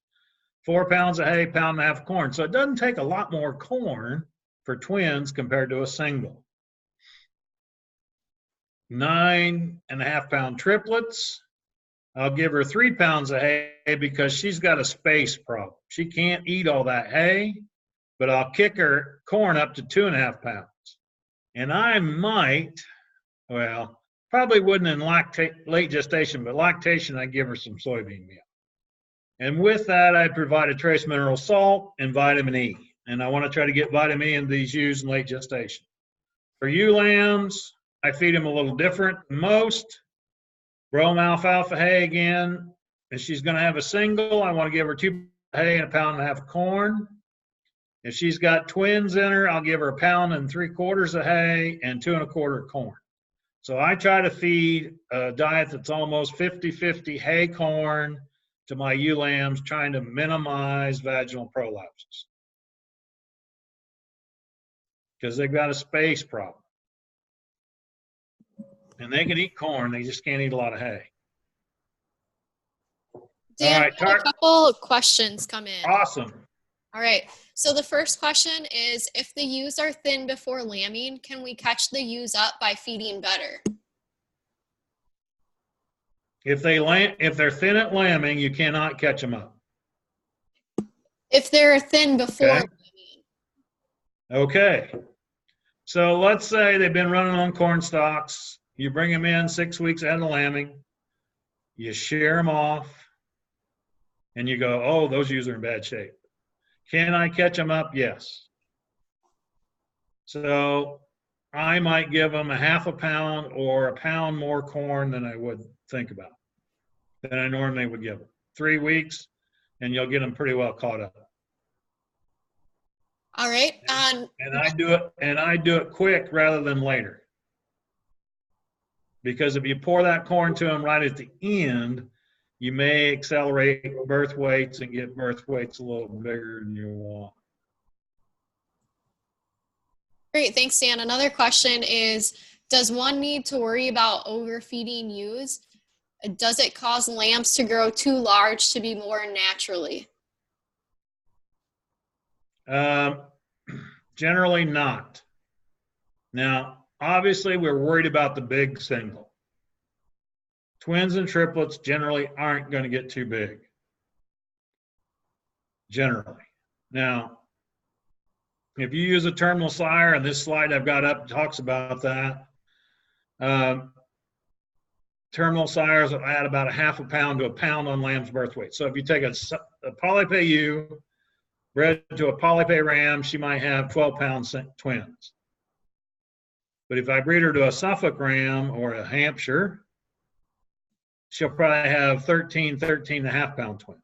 4 pounds of hay, 1.5 pounds of corn. So it doesn't take a lot more corn for twins compared to a single. 9.5-pound triplets. I'll give her 3 pounds of hay because she's got a space problem. She can't eat all that hay, but I'll kick her corn up to 2.5 pounds. And I might, well, probably wouldn't in late gestation, but lactation, I give her some soybean meal. And with that, I provide a trace mineral salt and vitamin E. And I want to try to get vitamin E in these ewes in late gestation. For ewe lambs, I feed them a little different than most. Brome alfalfa hay again. If she's going to have a single, I want to give her 2 pounds of hay and 1.5 pounds of corn. If she's got twins in her, I'll give her 1.75 pounds of hay and 2.25 corn. So I try to feed a diet that's almost 50-50 hay corn to my ewe lambs, trying to minimize vaginal prolapses, because they've got a space problem. And they can eat corn, they just can't eat a lot of hay. Dan, All right, we had a couple questions come in. Awesome. All right. So the first question is, if the ewes are thin before lambing, can we catch the ewes up by feeding better? If they're thin at lambing, you cannot catch them up. If they're thin before Okay. lambing. Okay. So let's say they've been running on corn stalks. You bring them in 6 weeks ahead of lambing. You shear them off. And you go, oh, those ewes are in bad shape. Can I catch them up? Yes. So I might give them a half a pound or a pound more corn than I would think about, than I normally would give them. 3 weeks, and you'll get them pretty well caught up. All right. And I do it quick rather than later. Because if you pour that corn to them right at the end, you may accelerate birth weights and get birth weights a little bigger than you want. Great. Thanks, Dan. Another question is, does one need to worry about overfeeding ewes? Does it cause lambs to grow too large to be born naturally? Generally not. Now, obviously, we're worried about the big single. Twins and triplets generally aren't going to get too big. Generally. Now, if you use a terminal sire, and this slide I've got up talks about that, terminal sires will add about a half a pound to a pound on lamb's birth weight. So if you take a polypay ewe, bred to a polypay ram, she might have 12-pound twins. But if I breed her to a Suffolk ram or a Hampshire, she'll probably have 13 and a half pound twins.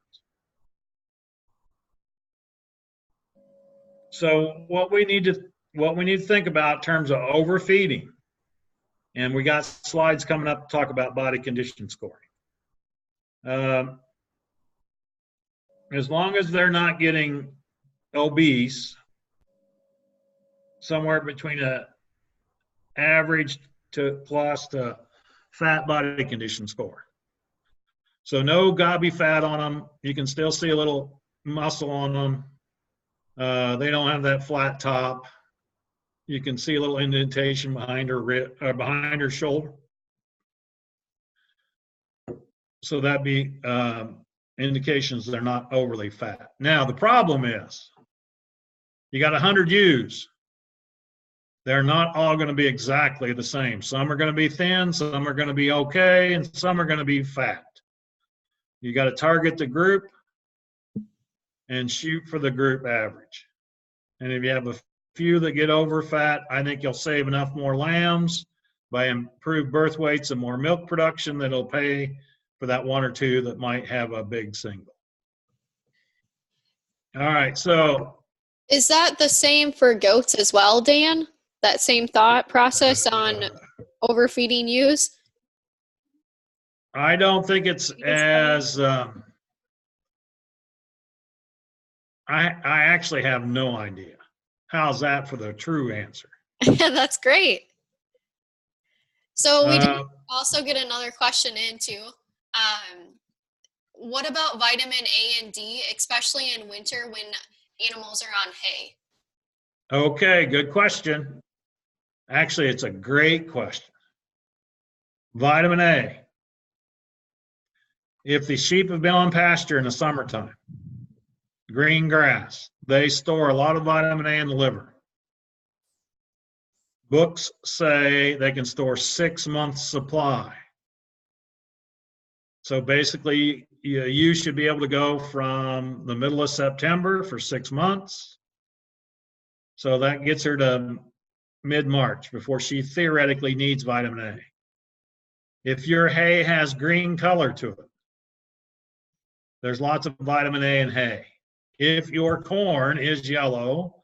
So what we need to think about in terms of overfeeding, and we got slides coming up to talk about body condition scoring. As long as they're not getting obese, somewhere between a average to plus to fat body condition score. So no gobby fat on them. You can still see a little muscle on them. They don't have that flat top. You can see a little indentation behind her shoulder. So that'd be indications they're not overly fat. Now the problem is, you got 100 ewes. They're not all going to be exactly the same. Some are going to be thin, some are going to be okay, and some are going to be fat. You got to target the group and shoot for the group average. And if you have a few that get over fat, I think you'll save enough more lambs by improved birth weights and more milk production that'll pay for that one or two that might have a big single. All right, so. Is that the same for goats as well, Dan? That same thought process on overfeeding ewes? I don't think it's as, I actually have no idea. How's that for the true answer? That's great. So we did also get another question in too. What about vitamin A and D, especially in winter when animals are on hay? Okay, good question. Actually, it's a great question. Vitamin A. If the sheep have been on pasture in the summertime, green grass, they store a lot of vitamin A in the liver. Books say they can store 6 months supply. So basically, you should be able to go from the middle of September for 6 months. So that gets her to mid-March before she theoretically needs vitamin A. If your hay has green color to it, there's lots of vitamin A in hay. If your corn is yellow,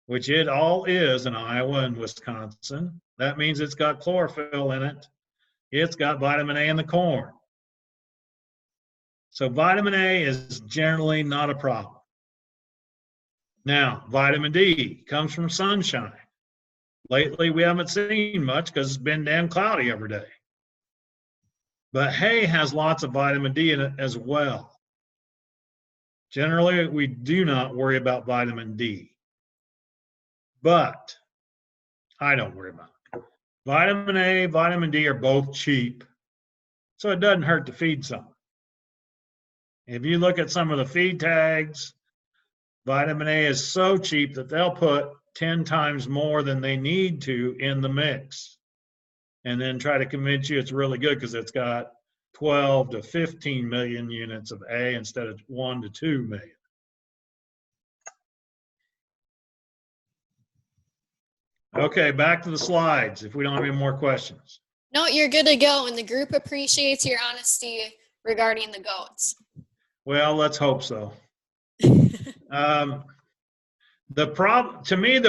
which it all is in Iowa and Wisconsin, that means it's got chlorophyll in it. It's got vitamin A in the corn. So vitamin A is generally not a problem. Now, vitamin D comes from sunshine. Lately, we haven't seen much because it's been damn cloudy every day. But hay has lots of vitamin D in it as well. Generally, we do not worry about vitamin D. But I don't worry about it. Vitamin A, vitamin D are both cheap, so it doesn't hurt to feed some. If you look at some of the feed tags, vitamin A is so cheap that they'll put 10 times more than they need to in the mix and then try to convince you it's really good because it's got 12 to 15 million units of A instead of 1 to 2 million. Okay, back to the slides if we don't have any more questions. No, you're good to go, and the group appreciates your honesty regarding the goats. Well, let's hope so. The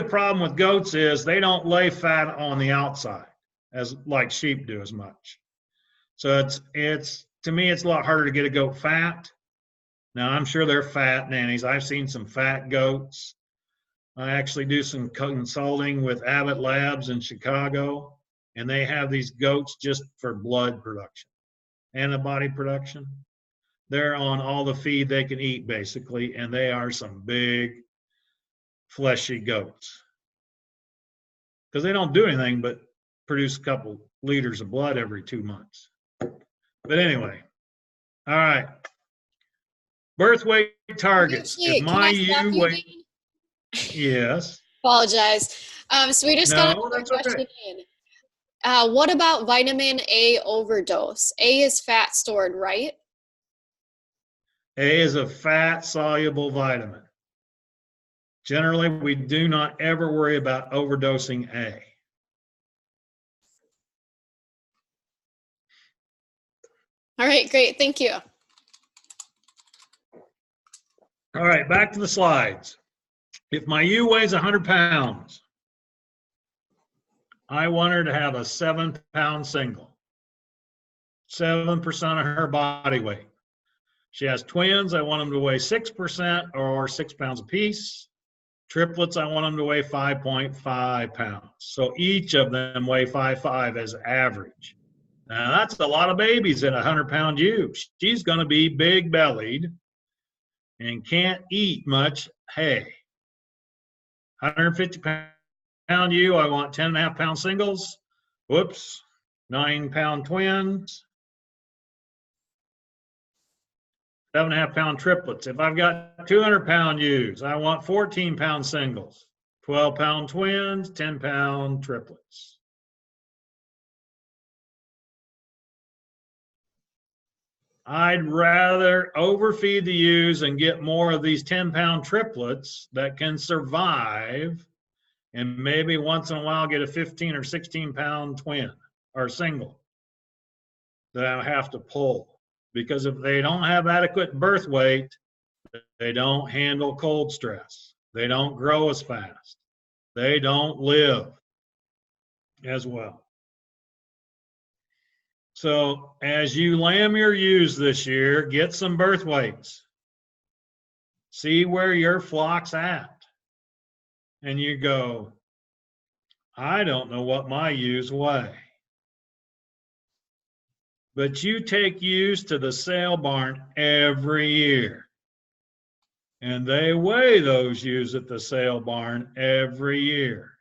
problem with goats is they don't lay fat on the outside as like sheep do as much. So to me it's a lot harder to get a goat fat. Now I'm sure they're fat nannies. I've seen some fat goats. I actually do some consulting with Abbott Labs in Chicago, and they have these goats just for blood production, antibody production. They're on all the feed they can eat basically, and they are some big fleshy goats because they don't do anything but produce a couple liters of blood every 2 months. But anyway, all right. Birth weight targets. If my ewe weight, yes. Apologize. So we just got another question in. What about vitamin A overdose? A is fat stored, right? A is a fat soluble vitamin. Generally, we do not ever worry about overdosing A. All right, great. Thank you. All right, back to the slides. If my ewe weighs 100 pounds, I want her to have a 7-pound single, 7% of her body weight. She has twins, I want them to weigh 6% or 6 pounds apiece. Triplets, I want them to weigh 5.5 pounds. So each of them weigh 5.5 as average. Now that's a lot of babies in a 100-pound ewe. She's going to be big-bellied and can't eat much hay. 150-pound ewe, I want 10.5-pound singles. Whoops, 9-pound twins. 7.5-pound triplets. If I've got 200-pound ewes, I want 14-pound singles, 12-pound twins, 10-pound triplets. I'd rather overfeed the ewes and get more of these 10-pound triplets that can survive and maybe once in a while get a 15 or 16-pound twin or single that I have to pull. Because if they don't have adequate birth weight, they don't handle cold stress. They don't grow as fast. They don't live as well. So as you lamb your ewes this year, get some birth weights. See where your flock's at. And you go, I don't know what my ewes weigh. But you take ewes to the sale barn every year. And they weigh those ewes at the sale barn every year.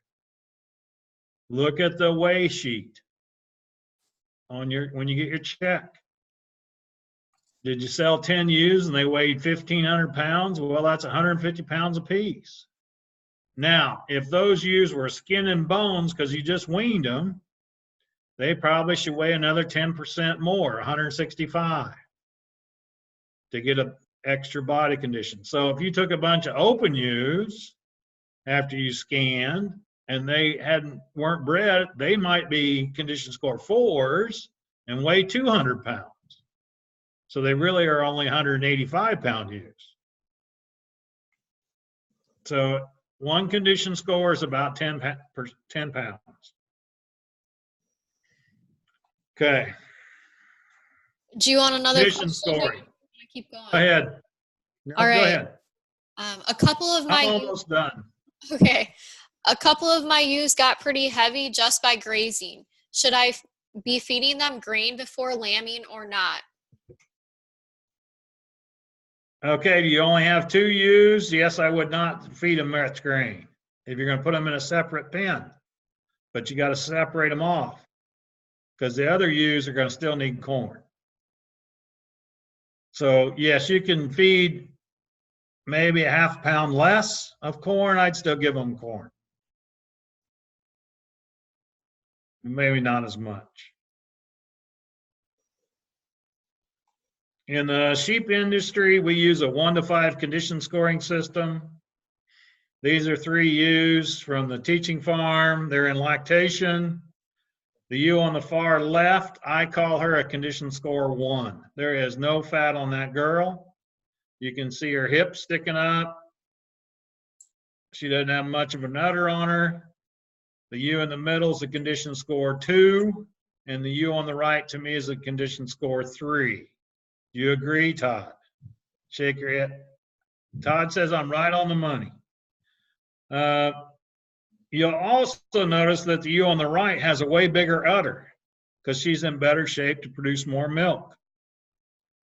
Look at the weigh sheet on when you get your check. Did you sell 10 ewes and they weighed 1,500 pounds? Well, that's 150 pounds apiece. Now, if those ewes were skin and bones because you just weaned them, they probably should weigh another 10% more, 165, to get an extra body condition. So if you took a bunch of open ewes after you scanned and they weren't bred, they might be condition score 4s and weigh 200 pounds. So they really are only 185-pound ewes. So one condition score is about 10 pounds. Okay. Do you want another condition question? scoring? Keep going. Go ahead. No, all right. Go ahead. A couple of my I'm almost done. Okay. A couple of my ewes got pretty heavy just by grazing. Should I be feeding them grain before lambing or not? Okay, do you only have 2 ewes? Yes, I would not feed them much grain if you're going to put them in a separate pen, but you got to separate them off because the other ewes are going to still need corn. So yes, you can feed maybe a half pound less of corn. I'd still give them corn. Maybe not as much. In the sheep industry, we use a 1 to 5 condition scoring system. These are 3 ewes from the teaching farm. They're in lactation. The ewe on the far left, I call her a condition score 1. There is no fat on that girl. You can see her hips sticking up. She doesn't have much of an udder on her. The ewe in the middle is a condition score 2, and the ewe on the right to me is a condition score 3. Do you agree, Todd? Shake your head. Todd says I'm right on the money. You'll also notice that the ewe on the right has a way bigger udder because she's in better shape to produce more milk.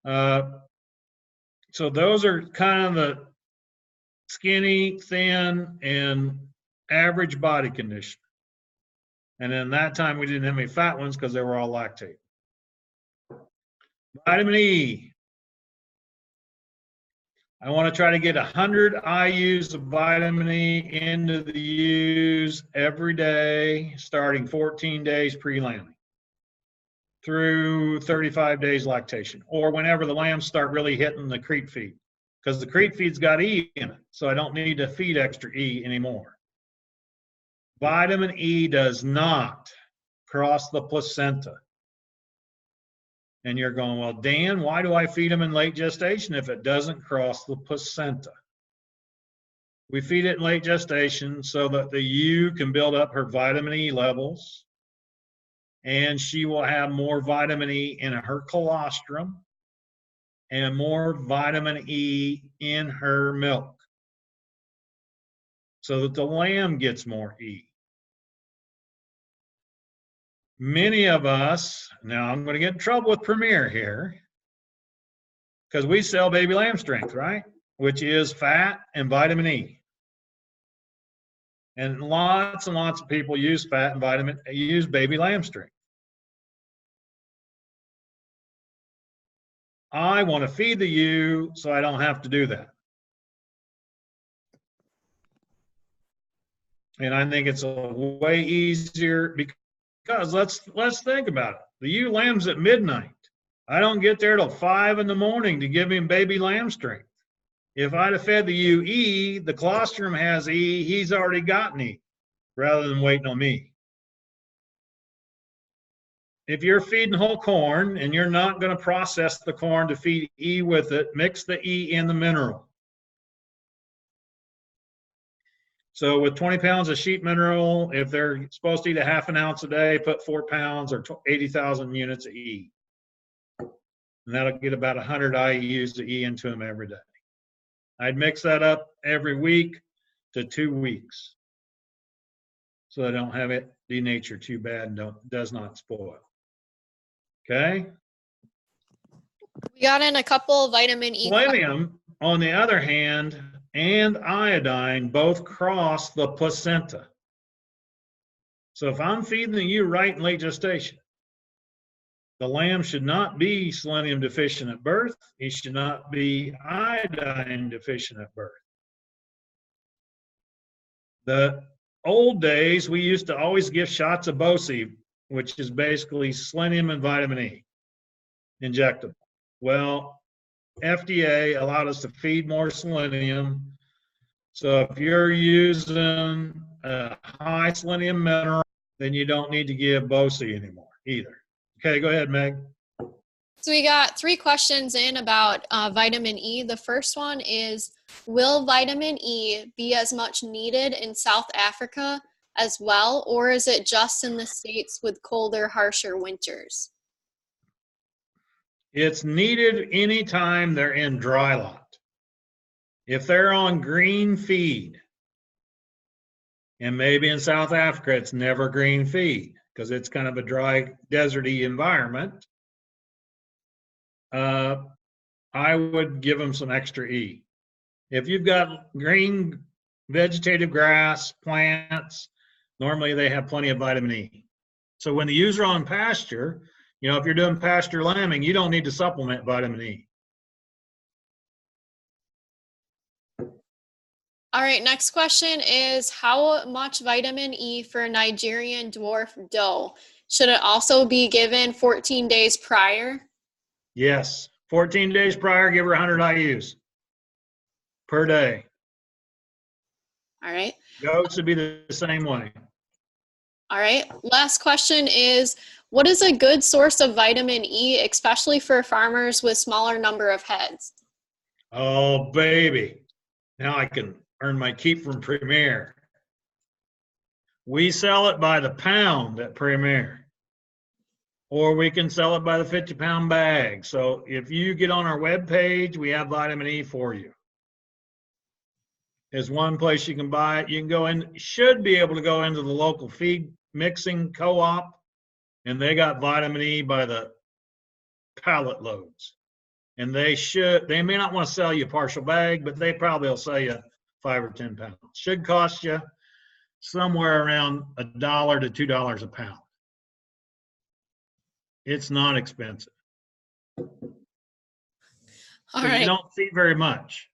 So those are kind of the skinny, thin, and average body condition. And then that time we didn't have any fat ones because they were all lactate. Vitamin E. I want to try to get 100 IUs of vitamin E into the ewes every day, starting 14 days pre-lambing through 35 days lactation, or whenever the lambs start really hitting the creep feed, because the creep feed's got E in it, so I don't need to feed extra E anymore. Vitamin E does not cross the placenta. And you're going, well, Dan, why do I feed them in late gestation if it doesn't cross the placenta? We feed it in late gestation so that the ewe can build up her vitamin E levels, and she will have more vitamin E in her colostrum and more vitamin E in her milk so that the lamb gets more E. Many of us, now I'm going to get in trouble with Premier here, because we sell baby lamb strength, right? Which is fat and vitamin E. And lots of people use fat and use baby lamb strength. I want to feed the ewe so I don't have to do that. And I think it's a way easier because let's think about it. The ewe lambs at midnight. I don't get there till 5 in the morning to give him baby lamb strength. If I'd have fed the ewe E, the colostrum has E, he's already gotten E, rather than waiting on me. If you're feeding whole corn and you're not going to process the corn to feed E with it, mix the E in the mineral. So with 20 pounds of sheep mineral, if they're supposed to eat a half an ounce a day, put 4 pounds or 80,000 units of E. And that'll get about 100 IUs of E into them every day. I'd mix that up every week to 2 weeks so I don't have it denature too bad and does not spoil. Okay? We got in a couple vitamin E. Selenium, on the other hand, and iodine both cross the placenta. So if I'm feeding the ewe right in late gestation, the lamb should not be selenium deficient at birth. He should not be iodine deficient at birth. The old days, we used to always give shots of BOSI, which is basically selenium and vitamin E, injectable. Well, FDA allowed us to feed more selenium. So if you're using a high selenium mineral, then you don't need to give BOSI anymore either. Okay, go ahead, Meg. So we got 3 questions in about vitamin E. The first one is, will vitamin E be as much needed in South Africa as well, or is it just in the States with colder, harsher winters? It's needed anytime they're in dry lot. If they're on green feed, And maybe in South Africa, it's never green feed because it's kind of a dry, deserty environment. I would give them some extra E. If you've got green vegetative grass, plants, normally they have plenty of vitamin E. So when the ewes are on pasture, you know, if you're doing pasture lambing, you don't need to supplement vitamin E. All right, next question is how much vitamin E for Nigerian dwarf doe? Should it also be given 14 days prior? Yes, 14 days prior, give her 100 IUs per day. All right. Goats would be the same way. All right. Last question is, what is a good source of vitamin E, especially for farmers with smaller number of heads? Oh, baby. Now I can earn my keep from Premier. We sell it by the pound at Premier, or we can sell it by the 50-pound bag. So if you get on our webpage, we have vitamin E for you. There's one place you can buy it. You can go in, should be able to go into the local feed mixing co-op, and they got vitamin E by the pallet loads. And they may not want to sell you a partial bag, but they probably will sell you 5 or 10 pounds. Should cost you somewhere around $1 to $2 a pound. It's not expensive. All right. You don't feed very much.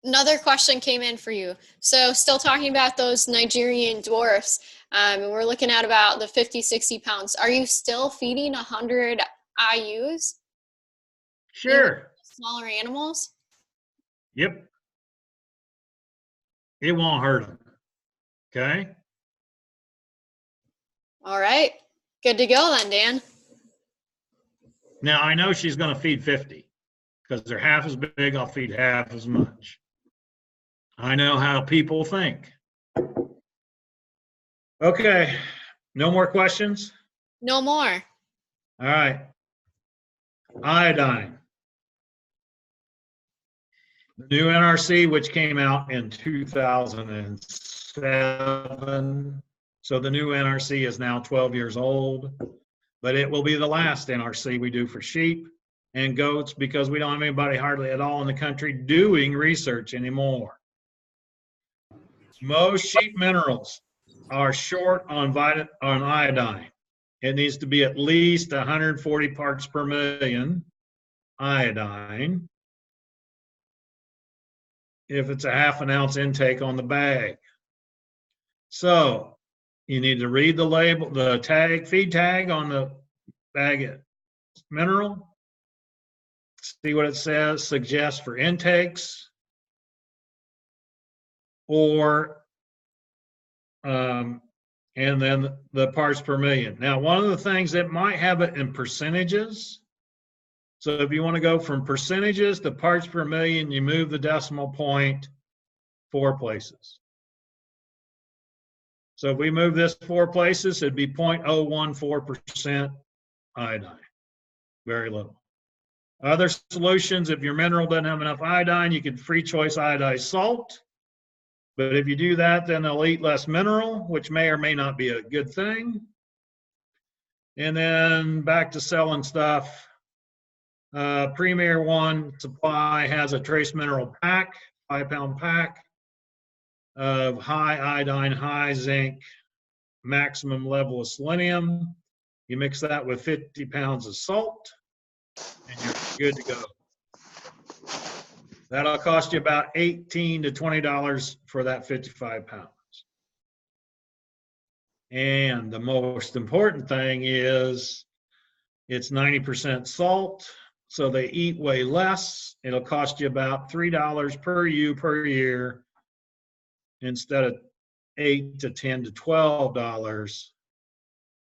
Another question came in for you. So still talking about those Nigerian dwarfs, and we're looking at about the 50, 60 pounds. Are you still feeding 100 IUs? Sure. Smaller animals? Yep. It won't hurt them. Okay? All right. Good to go then, Dan. Now, I know she's going to feed 50 because they're half as big. I'll feed half as much. I know how people think. Okay. No more questions? No more. All right. Iodine. The new NRC, which came out in 2007. So the new NRC is now 12 years old, but it will be the last NRC we do for sheep and goats because we don't have anybody hardly at all in the country doing research anymore. Most sheep minerals are short on iodine. It needs to be at least 140 parts per million iodine if it's a half an ounce intake on the bag. So you need to read the label, the tag, feed tag on the bag mineral, see what it says, suggest for intakes, or and then the parts per million. Now, one of the things that might have it in percentages. So if you want to go from percentages to parts per million, you move the decimal point 4 places. So if we move this 4 places, it'd be 0.014% iodine. Very little. Other solutions, if your mineral doesn't have enough iodine, you could free choice iodized salt. But if you do that, then they'll eat less mineral, which may or may not be a good thing. And then back to selling stuff. Premier One Supply has a trace mineral pack, 5-pound pack of high iodine, high zinc, maximum level of selenium. You mix that with 50 pounds of salt, and you're good to go. That'll cost you about $18 to $20 for that 55 pounds. And the most important thing is it's 90% salt, so they eat way less. It'll cost you about $3 per ewe per year instead of $8 to $10 to $12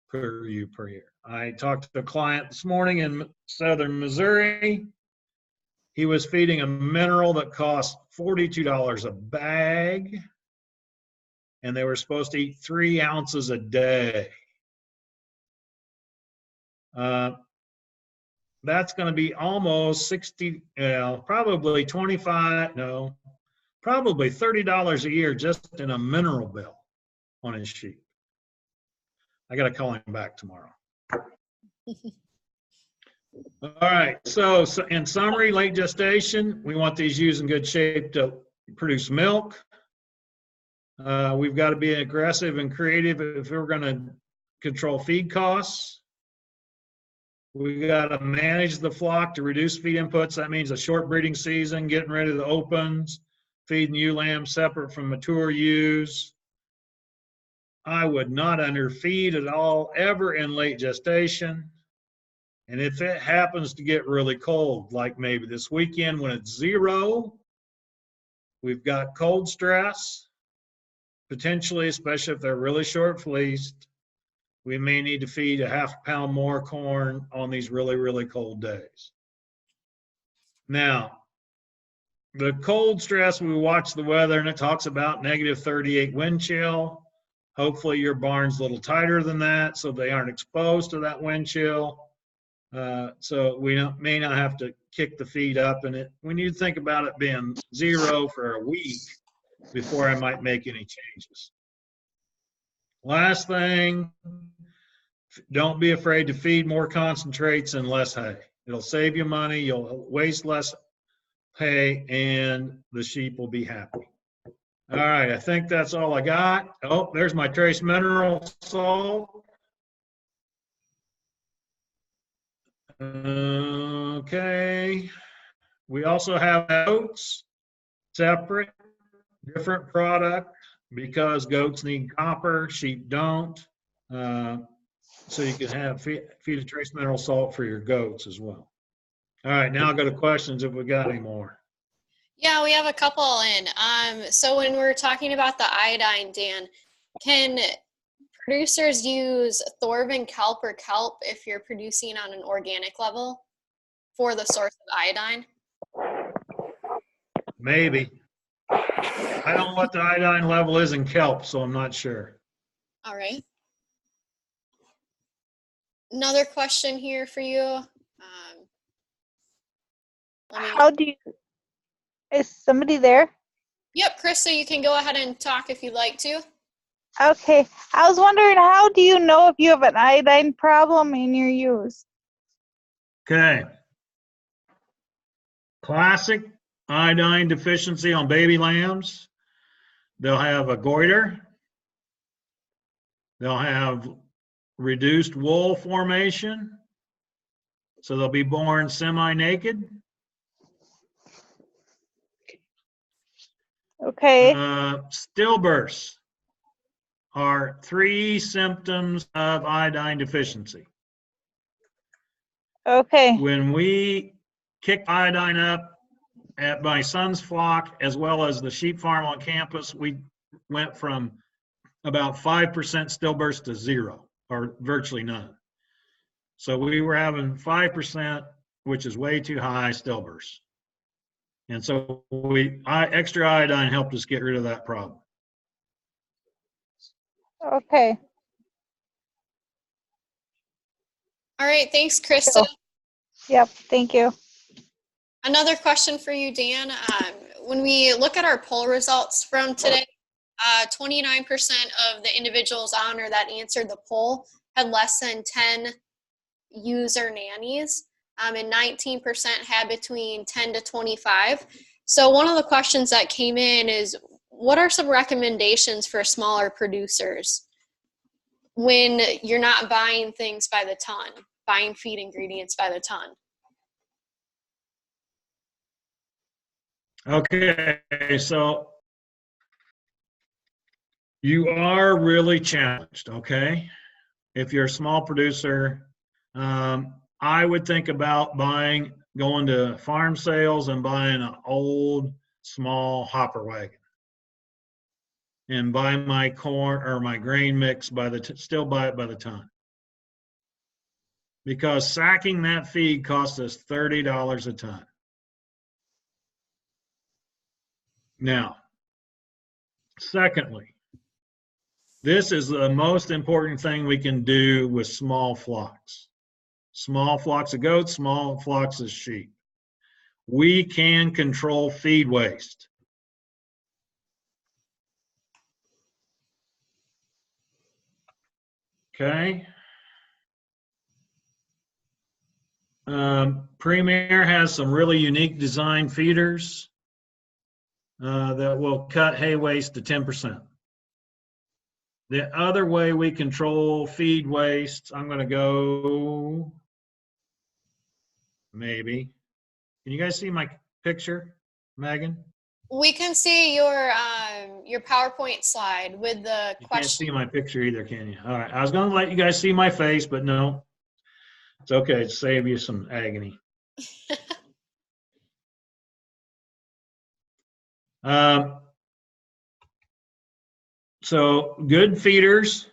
per ewe per year. I talked to a client this morning in southern Missouri. He was feeding a mineral that cost $42 a bag, and they were supposed to eat 3 ounces a day. That's going to be almost 60, probably 25, no, probably $30 a year just in a mineral bill on his sheep. I got to call him back tomorrow. All right, so in summary, late gestation, we want these ewes in good shape to produce milk. We've got to be aggressive and creative if we're going to control feed costs. We got to manage the flock to reduce feed inputs. That means a short breeding season, getting rid of the opens, feeding ewe lambs separate from mature ewes. I would not underfeed at all ever in late gestation. And if it happens to get really cold, like maybe this weekend when it's 0, we've got cold stress, potentially, especially if they're really short fleeced. We may need to feed a ½ pound more corn on these really, really cold days. Now, the cold stress, we watch the weather and it talks about -38 wind chill. Hopefully your barn's a little tighter than that so they aren't exposed to that wind chill. So we may not have to kick the feed up, and we need to think about it being 0 for a week before I might make any changes. Last thing, don't be afraid to feed more concentrates and less hay. It'll save you money, you'll waste less hay, and the sheep will be happy. All right, I think that's all I got. Oh, there's my trace mineral salt. Okay. We also have oats, separate, different product, because goats need copper, sheep don't. So you can have feed a trace mineral salt for your goats as well. All right, now I'll go to questions if we got any more. Yeah, we have a couple in. So when we're talking about the iodine, Dan, can producers use Thorvin kelp or kelp if you're producing on an organic level for the source of iodine? Maybe. I don't know what the iodine level is in kelp, so I'm not sure. All right. Another question here for you. How do you, is somebody there? Yep, Krista, you can go ahead and talk if you'd like to. Okay, I was wondering, how do you know if you have an iodine problem in your ewes? Okay. Classic iodine deficiency on baby lambs. They'll have a goiter. They'll have reduced wool formation. So they'll be born semi-naked. Okay. Stillbursts are 3 symptoms of iodine deficiency. Okay. When we kicked iodine up at my son's flock, as well as the sheep farm on campus, we went from about 5% stillburst to 0, or virtually none. So we were having 5%, which is way too high, stillburst. And so extra iodine helped us get rid of that problem. Okay. All right, thanks, Krista. Yep, thank you. Another question for you, Dan. When we look at our poll results from today, 29% of the individuals on or that answered the poll had less than 10 ewes or nannies, and 19% had between 10 to 25. So one of the questions that came in is, what are some recommendations for smaller producers when you're not buying things by the ton, buying feed ingredients by the ton? Okay, so you are really challenged, okay? If you're a small producer, I would think about going to farm sales and buying an old, small hopper wagon and buy my corn or my grain mix still buy it by the ton. Because sacking that feed costs us $30 a ton. Now, secondly, this is the most important thing we can do with small flocks. Small flocks of goats, small flocks of sheep. We can control feed waste. Okay. Premier has some really unique design feeders that will cut hay waste to 10%. The other way we control feed waste, I'm going to go, maybe. Can you guys see my picture, Megan? We can see your PowerPoint slide with the You question. can't see my picture either, can you? All right, I was going to let you guys see my face, but no. It's okay, to save you some agony. So good feeders.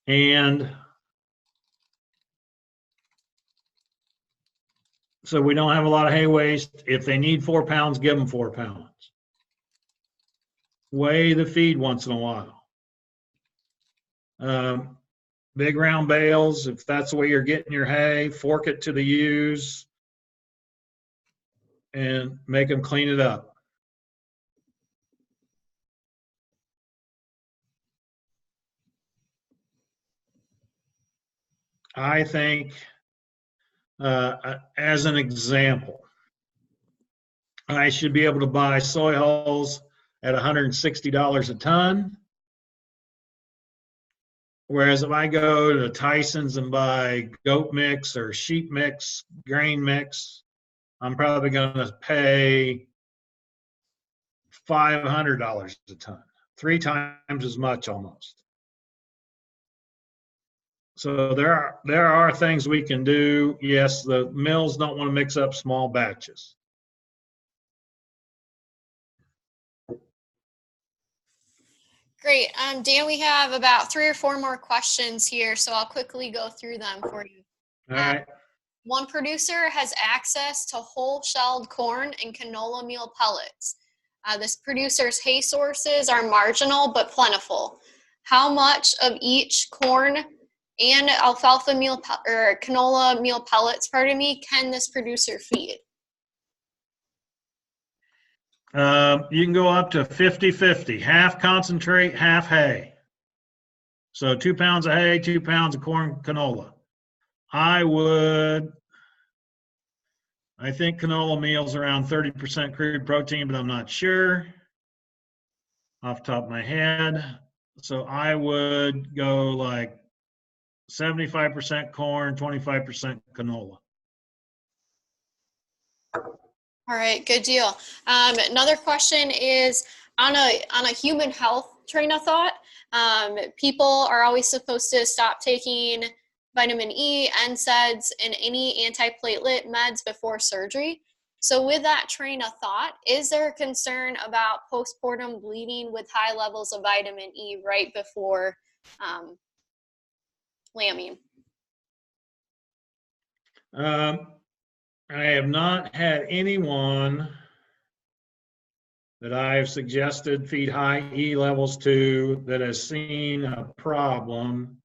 And so we don't have a lot of hay waste. If they need 4 pounds, give them 4 pounds. Weigh the feed once in a while. Big round bales, if that's the way you're getting your hay, fork it to the ewes and make them clean it up. I think, as an example, I should be able to buy soy hulls at $160 a ton. Whereas if I go to Tyson's and buy goat mix or sheep mix, grain mix, I'm probably going to pay $500 a ton, 3 times as much almost. So there are things we can do. Yes, the mills don't want to mix up small batches. Great. Dan, we have about 3 or 4 more questions here, so I'll quickly go through them for you. All right. One producer has access to whole-shelled corn and canola meal pellets. This producer's hay sources are marginal but plentiful. How much of each corn and alfalfa meal or canola meal pellets, can this producer feed? You can go up to 50-50, half concentrate, half hay. So 2 pounds of hay, 2 pounds of corn canola. I think canola meal's around 30% crude protein, but I'm not sure off the top of my head. So I would go like 75% corn, 25% canola. All right, good deal. Another question is on a human health train of thought. People are always supposed to stop taking vitamin E, NSAIDs, and any antiplatelet meds before surgery. So with that train of thought, is there a concern about postpartum bleeding with high levels of vitamin E right before lambing? I have not had anyone that I've suggested feed high E levels to that has seen a problem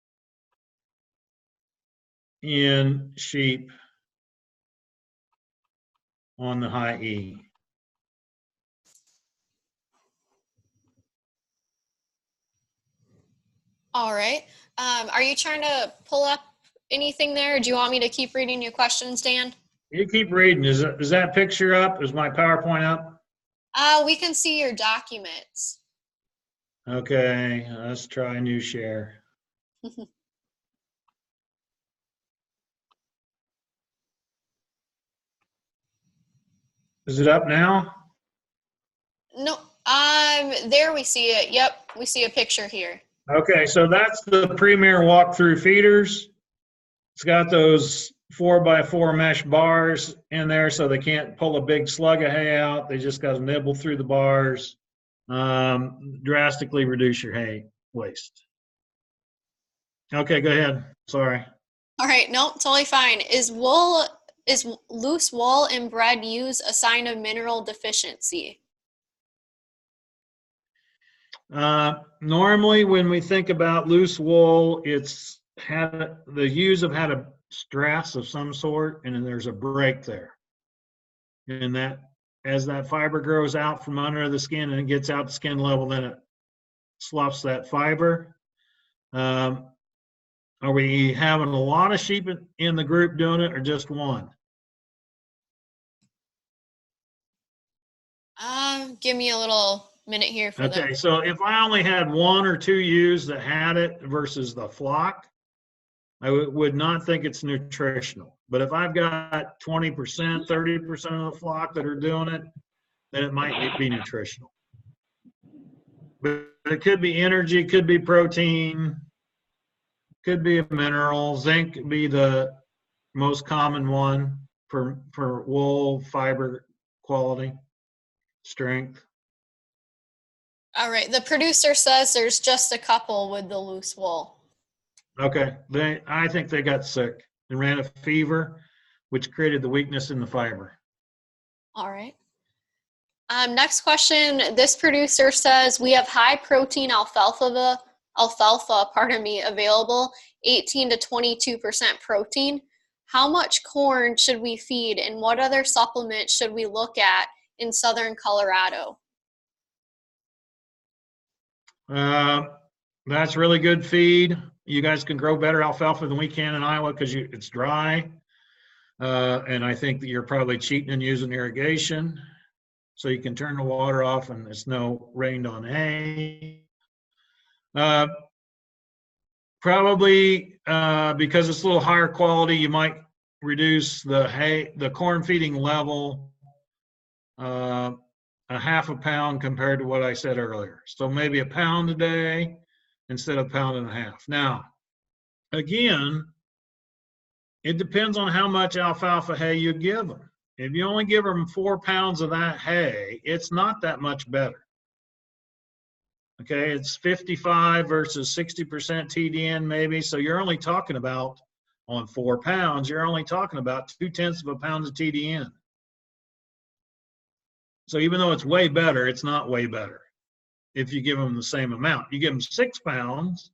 in sheep on the high E. All right. Are you trying to pull up anything there? Or do you want me to keep reading your questions, Dan? You keep reading. Is that picture up? Is my PowerPoint up? We can see your documents. Okay, let's try a new share. Is it up now? No, there we see it. Yep, we see a picture here. Okay, so that's the Premier walkthrough feeders. It's got those 4x4 mesh bars in there so they can't pull a big slug of hay out. They just got to nibble through the bars. Drastically reduce your hay waste. Okay, go ahead. Sorry. All right, no, totally fine. Is loose wool in bread ewes a sign of mineral deficiency? Normally, when we think about loose wool, the ewes have had a stress of some sort, and then there's a break there. And that, as that fiber grows out from under the skin and it gets out to skin level, then it sloughs that fiber. Are we having a lot of sheep in the group doing it, or just one? Give me a little minute here for that. Okay, so if I only had 1 or 2 ewes that had it versus the flock, I would not think it's nutritional. But if I've got 20%, 30% of the flock that are doing it, then it might be nutritional. But it could be energy, could be protein, could be a mineral. Zinc could be the most common one for wool fiber quality, strength. All right. The producer says there's just a couple with the loose wool. Okay, I think they got sick and ran a fever, which created the weakness in the fiber. All right. Next question. This producer says we have high protein alfalfa, available, 18 to 22% protein. How much corn should we feed, and what other supplements should we look at in southern Colorado? That's really good feed. You guys can grow better alfalfa than we can in Iowa because it's dry. And I think that you're probably cheating and using irrigation. So you can turn the water off and it's no rained on hay. Probably because it's a little higher quality, you might reduce the corn feeding level a half a pound compared to what I said earlier. So maybe a pound a day instead of a pound and a half. Now, again, it depends on how much alfalfa hay you give them. If you only give them 4 pounds of that hay, it's not that much better. Okay, it's 55 versus 60% TDN maybe. So you're only talking about, on 4 pounds, you're only talking about 0.2 of a pound of TDN. So even though it's way better, it's not way better if you give them the same amount. You give them 6 pounds,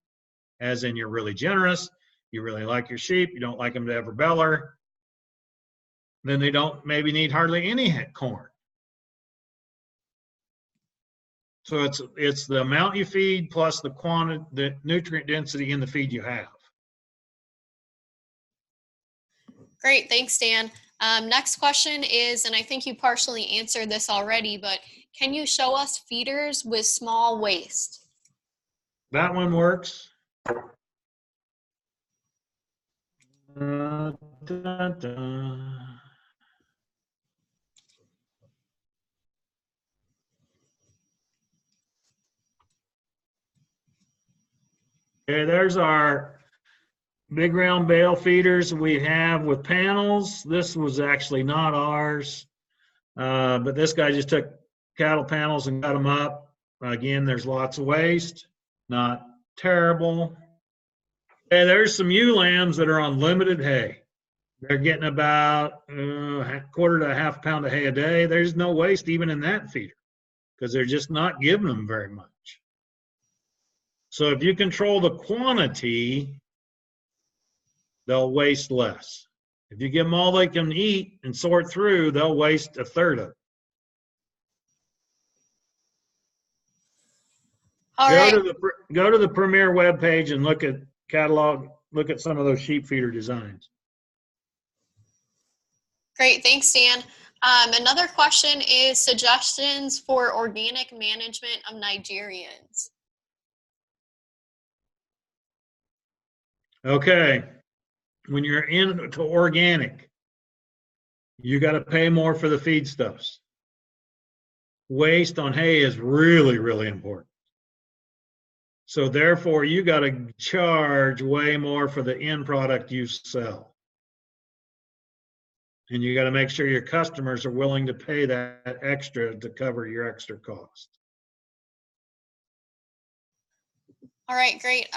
as in you're really generous, you really like your sheep, you don't like them to ever beller, then they don't maybe need hardly any corn. So it's the amount you feed plus the quantity, the nutrient density in the feed you have. Great, thanks, Dan. Next question is, and I think you partially answered this already, but can you show us feeders with small waste? That one works. Okay, there's our big round bale feeders we have with panels. This was actually not ours, but this guy just took cattle panels and cut them up. Again, there's lots of waste, not terrible. Okay, there's some ewe lambs that are on limited hay. They're getting about a quarter to a half pound of hay a day. There's no waste even in that feeder because they're just not giving them very much. So if you control the quantity, they'll waste less. If you give them all they can eat and sort through, they'll waste a third of it. Go to the Premier webpage and look at catalog, look at some of those sheep feeder designs. Great, thanks, Dan. Another question is suggestions for organic management of Nigerians. Okay, when you're into organic, you got to pay more for the feedstuffs. Waste on hay is really, really important. So therefore, you got to charge way more for the end product you sell. And you got to make sure your customers are willing to pay that extra to cover your extra cost. All right, great.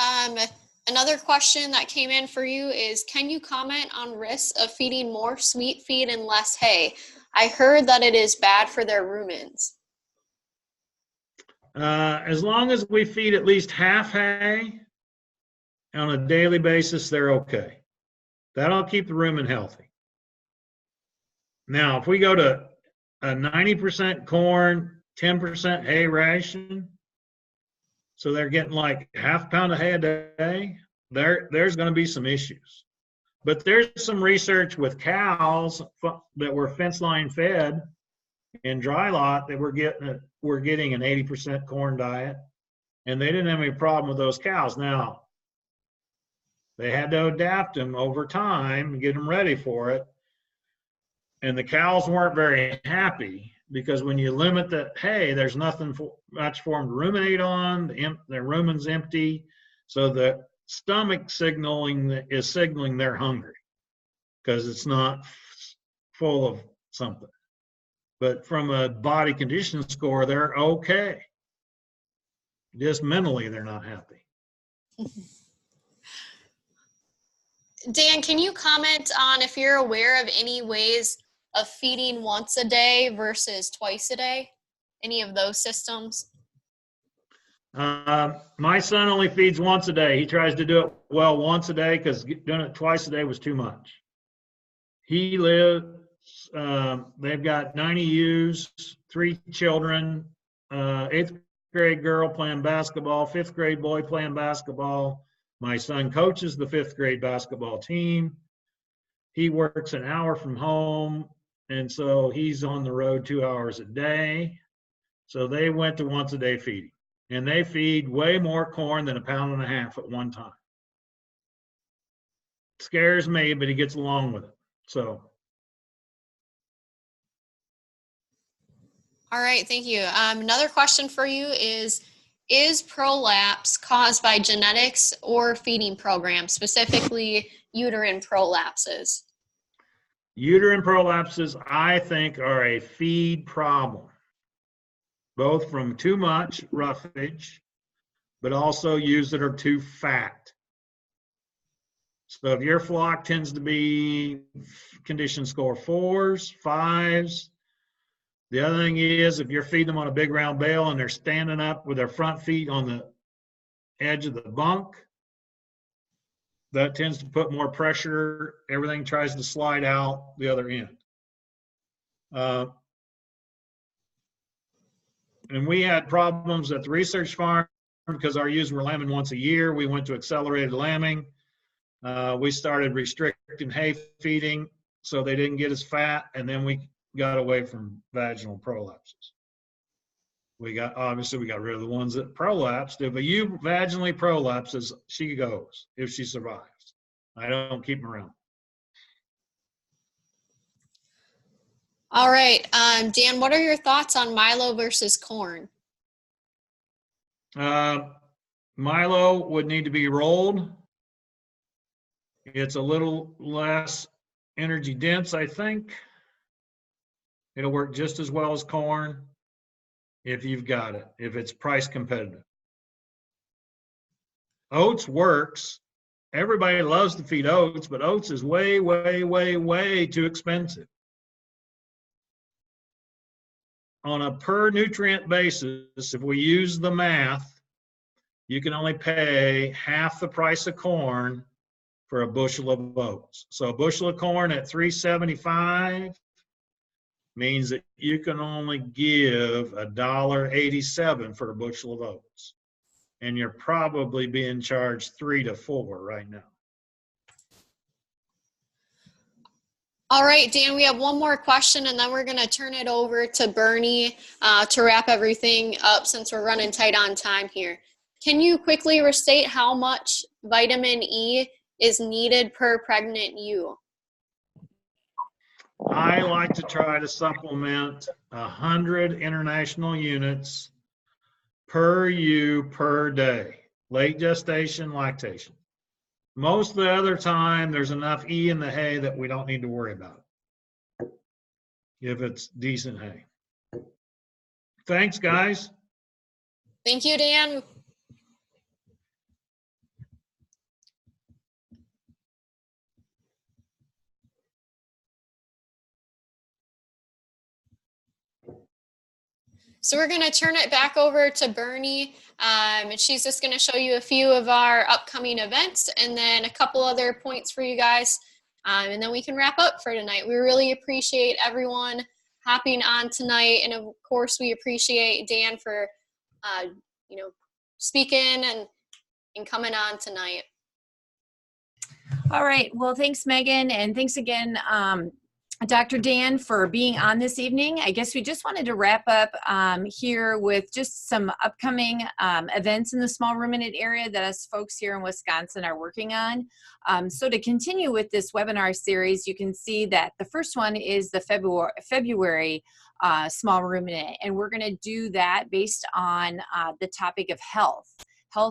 Another question that came in for you is, can you comment on risks of feeding more sweet feed and less hay? I heard that it is bad for their rumens. As long as we feed at least half hay on a daily basis, they're okay. That'll keep the rumen healthy. Now, if we go to a 90% corn, 10% hay ration, so they're getting like half pound of hay a day, there's going to be some issues. But there's some research with cows that were fence line fed in dry lot that were getting an 80% corn diet, and they didn't have any problem with those cows. Now, they had to adapt them over time and get them ready for it. And the cows weren't very happy because when you limit the hay, there's nothing much for them to ruminate on. Their rumen's empty. So the stomach is signaling they're hungry because it's not full of something. But from a body condition score, they're okay. Just mentally, they're not happy. Dan, can you comment on if you're aware of any ways of feeding once a day versus twice a day? Any of those systems? My son only feeds once a day. He tries to do it well once a day because doing it twice a day was too much. He lives, they've got 90 ewes, 3 children, 8th grade girl playing basketball, 5th grade boy playing basketball. My son coaches the 5th grade basketball team. He works an hour from home, and so he's on the road 2 hours a day. So they went to once a day feeding, and they feed way more corn than 1.5 pounds at one time. Scares me, but he gets along with it. So. All right, thank you. Another question for you is prolapse caused by genetics or feeding programs, specifically uterine prolapses? Uterine prolapses, I think, are a feed problem, both from too much roughage, but also ewes that are too fat. So if your flock tends to be condition score 4s, 5s, the other thing is if you're feeding them on a big round bale and they're standing up with their front feet on the edge of the bunk, that tends to put more pressure. Everything tries to slide out the other end. And we had problems at the research farm because our ewes were lambing once a year. We went to accelerated lambing. We started restricting hay feeding so they didn't get as fat, and then we got away from vaginal prolapses. Obviously we got rid of the ones that prolapsed. If a ewe vaginally prolapses, she goes if she survives. I don't keep them around. All right, Dan, what are your thoughts on Milo versus corn? Milo would need to be rolled. It's a little less energy dense, I think. It'll work just as well as corn if you've got it, if it's price competitive. Oats works. Everybody loves to feed oats, but oats is way, way, way, way too expensive. On a per nutrient basis, if we use the math, you can only pay half the price of corn for a bushel of oats. So a bushel of corn at $3.75 means that you can only give $1.87 for a bushel of oats. And you're probably being charged 3 to 4 right now. All right, Dan, we have one more question, and then we're going to turn it over to Bernie to wrap everything up since we're running tight on time here. Can you quickly restate how much vitamin E is needed per pregnant ewe? I like to try to supplement 100 international units per ewe per day, late gestation, lactation. Most of the other time, there's enough E in the hay that we don't need to worry about it, if it's decent hay. Thanks, guys. Thank you, Dan. So we're going to turn it back over to Bernie, and she's just going to show you a few of our upcoming events and then a couple other points for you guys, and then we can wrap up for tonight. We really appreciate everyone hopping on tonight. And of course, we appreciate Dan for, speaking and coming on tonight. All right. Well, thanks, Megan. And thanks again, Dr. Dan, for being on this evening. I guess we just wanted to wrap up here with just some upcoming events in the small ruminant area that us folks here in Wisconsin are working on. So to continue with this webinar series, you can see that the first one is the February small ruminant, and we're going to do that based on the topic of health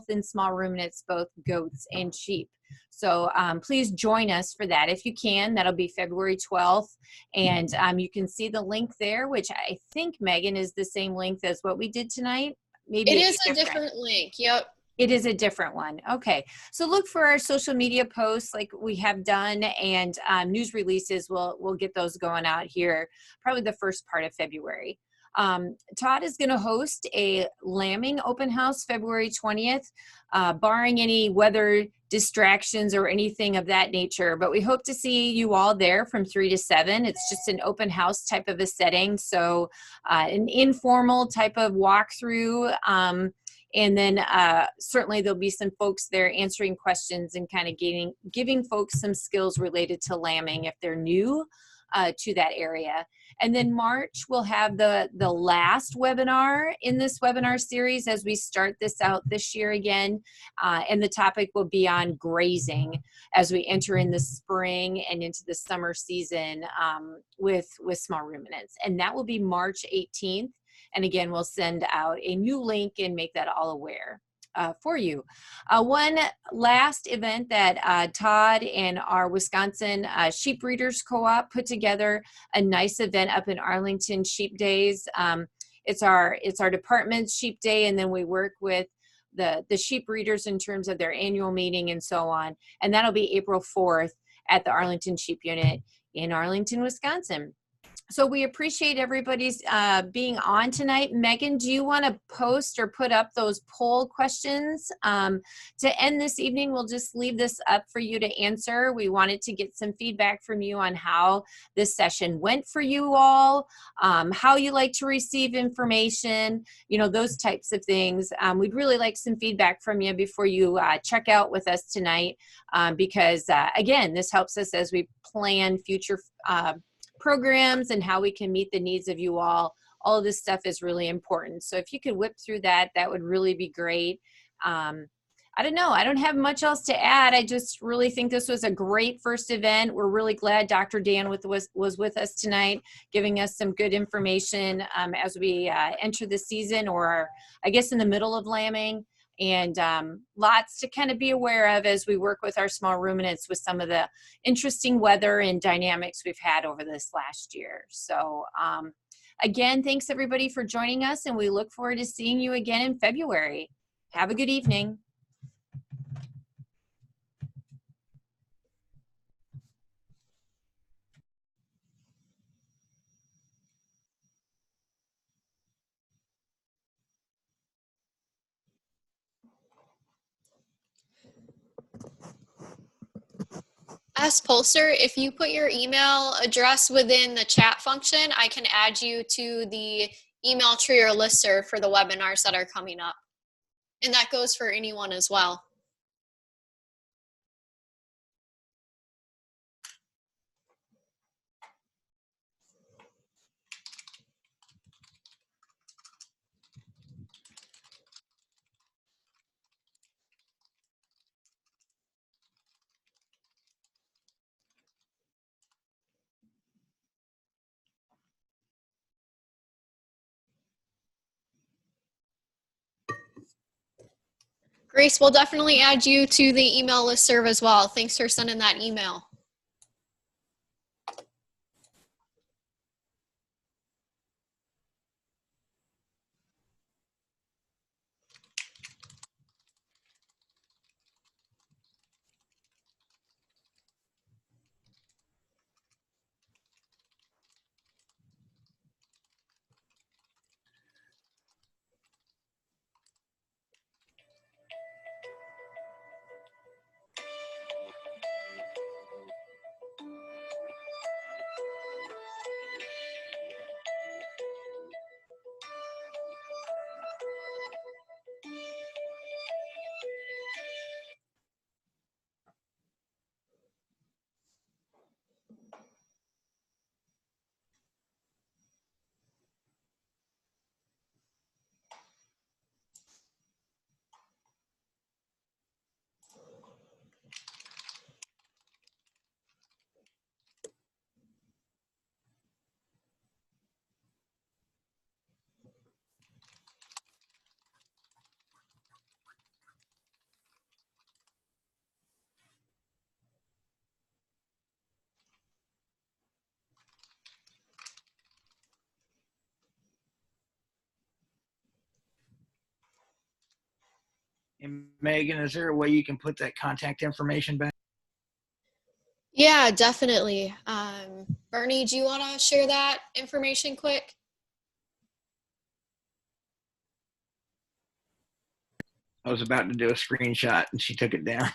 in small ruminants, both goats and sheep. So please join us for that if you can. That'll be February 12th. And you can see the link there, which I think, Megan, is the same link as what we did tonight. Maybe it is a different link. Yep. It is a different one. Okay. So look for our social media posts like we have done, and news releases. We'll get those going out here probably the first part of February. Todd is going to host a lambing open house February 20th, barring any weather distractions or anything of that nature. But we hope to see you all there from 3 to 7. It's just an open house type of a setting. So an informal type of walkthrough. And then certainly there'll be some folks there answering questions and kind of giving folks some skills related to lambing if they're new to that area. And then March, we'll have the last webinar in this webinar series as we start this out this year again. And the topic will be on grazing as we enter in the spring and into the summer season with small ruminants. And that will be March 18th. And again, we'll send out a new link and make that all aware for you. One last event that Todd and our Wisconsin Sheep Breeders Co-op put together a nice event up in Arlington, Sheep Days. It's our department's Sheep Day, and then we work with the sheep breeders in terms of their annual meeting and so on. And that'll be April 4th at the Arlington Sheep Unit in Arlington, Wisconsin. So we appreciate everybody's being on tonight. Megan, do you want to post or put up those poll questions? To end this evening, we'll just leave this up for you to answer. We wanted to get some feedback from you on how this session went for you all, how you like to receive information, those types of things. We'd really like some feedback from you before you check out with us tonight because, again, this helps us as we plan future programs and how we can meet the needs of you all. All of this stuff is really important. So if you could whip through that, that would really be great. I don't know. I don't have much else to add. I just really think this was a great first event. We're really glad Dr. Dan was with us tonight, giving us some good information as we enter the season, or I guess in the middle of lambing. And lots to kind of be aware of as we work with our small ruminants with some of the interesting weather and dynamics we've had over this last year. So again, thanks everybody for joining us, and we look forward to seeing you again in February. Have a good evening. As Pulser, if you put your email address within the chat function, I can add you to the email tree or listserv for the webinars that are coming up. And that goes for anyone as well. Grace, we'll definitely add you to the email listserv as well. Thanks for sending that email. And Megan, is there a way you can put that contact information back? Yeah, definitely. Bernie, do you want to share that information quick? I was about to do a screenshot and she took it down.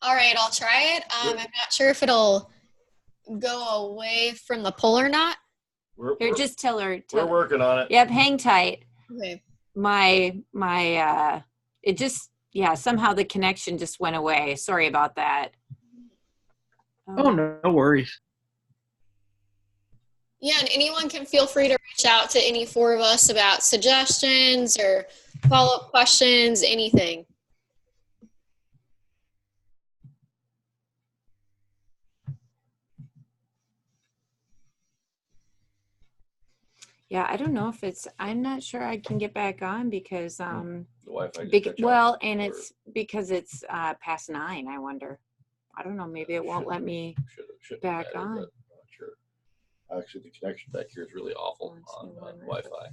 All right, I'll try it. I'm not sure if it'll go away from the poll or not. Here, just tell her. We're working on it. Yep, hang tight. Okay. It just, yeah, somehow the connection just went away. Sorry about that. Oh, no worries. Yeah, and anyone can feel free to reach out to any four of us about suggestions or follow-up questions, anything. Yeah, I don't know if I'm not sure I can get back on because, The Wi-Fi just cut you off. well, and it's because it's past 9, I wonder. I don't know, maybe it won't let me. Should back matter, on. but I'm not sure. Actually, the connection back here is really awful on Wi-Fi.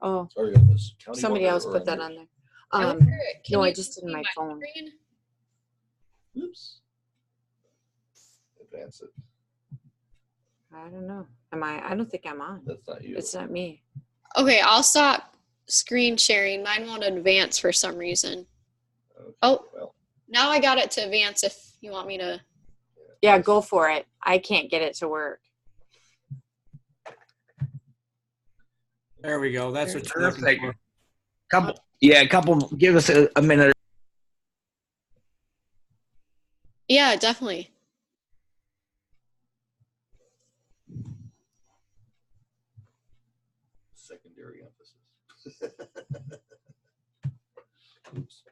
Oh, Sorry on this county somebody one else or put that yours? on there. Can No, I you just did see my phone. screen? Oops. Advance it. I don't know. I don't think I'm on. That's not you. It's not me. Okay, I'll stop screen sharing. Mine won't advance for some reason. Okay, Oh. well, Now I got it to advance if you want me to. Yeah, go for it. I can't get it to work. There we go. That's what you're looking Perfect. for. Couple, give us a minute. Yeah, definitely. secondary emphasis. Oops.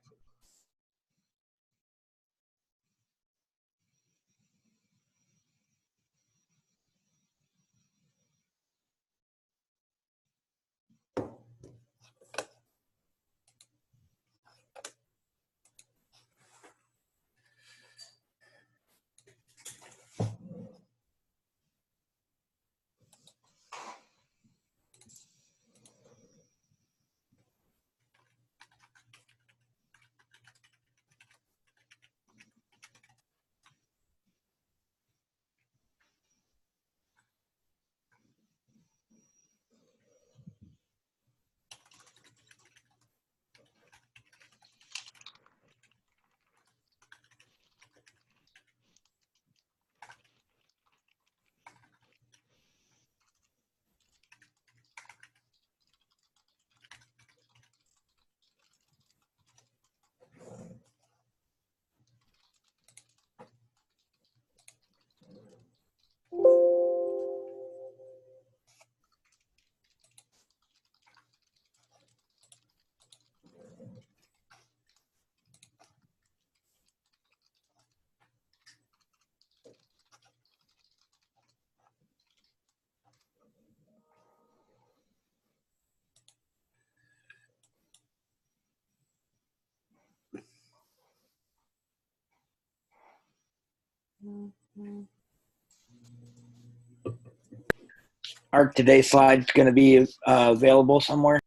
Are today's slides going to be available somewhere?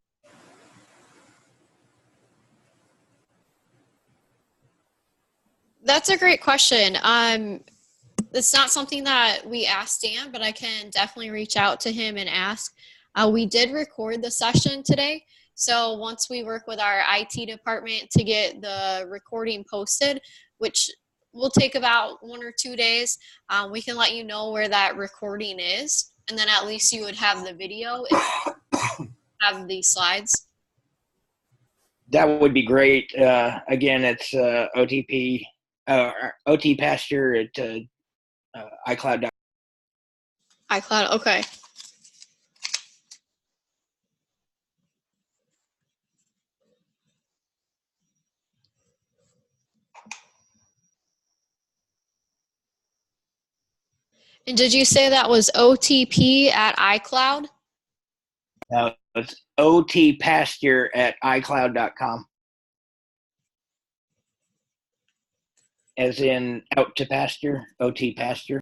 That's a great question. It's not something that we asked Dan, but I can definitely reach out to him and ask. We did record the session today. So once we work with our IT department to get the recording posted, which will take about 1 or 2 days, we can let you know where that recording is. And then at least you would have the video and have the slides. That would be great. Again, it's OTP, OT Pasture at iCloud. iCloud, okay. And did you say that was OTP at iCloud? It's OT Pasture at iCloud.com. As in out to pasture, OT Pasture.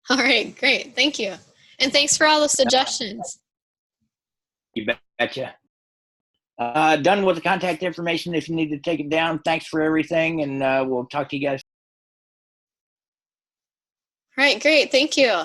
All right, great. Thank you. And thanks for all the suggestions. You betcha. Done with the contact information if you need to take it down. Thanks for everything, and we'll talk to you guys. All right, great. Thank you.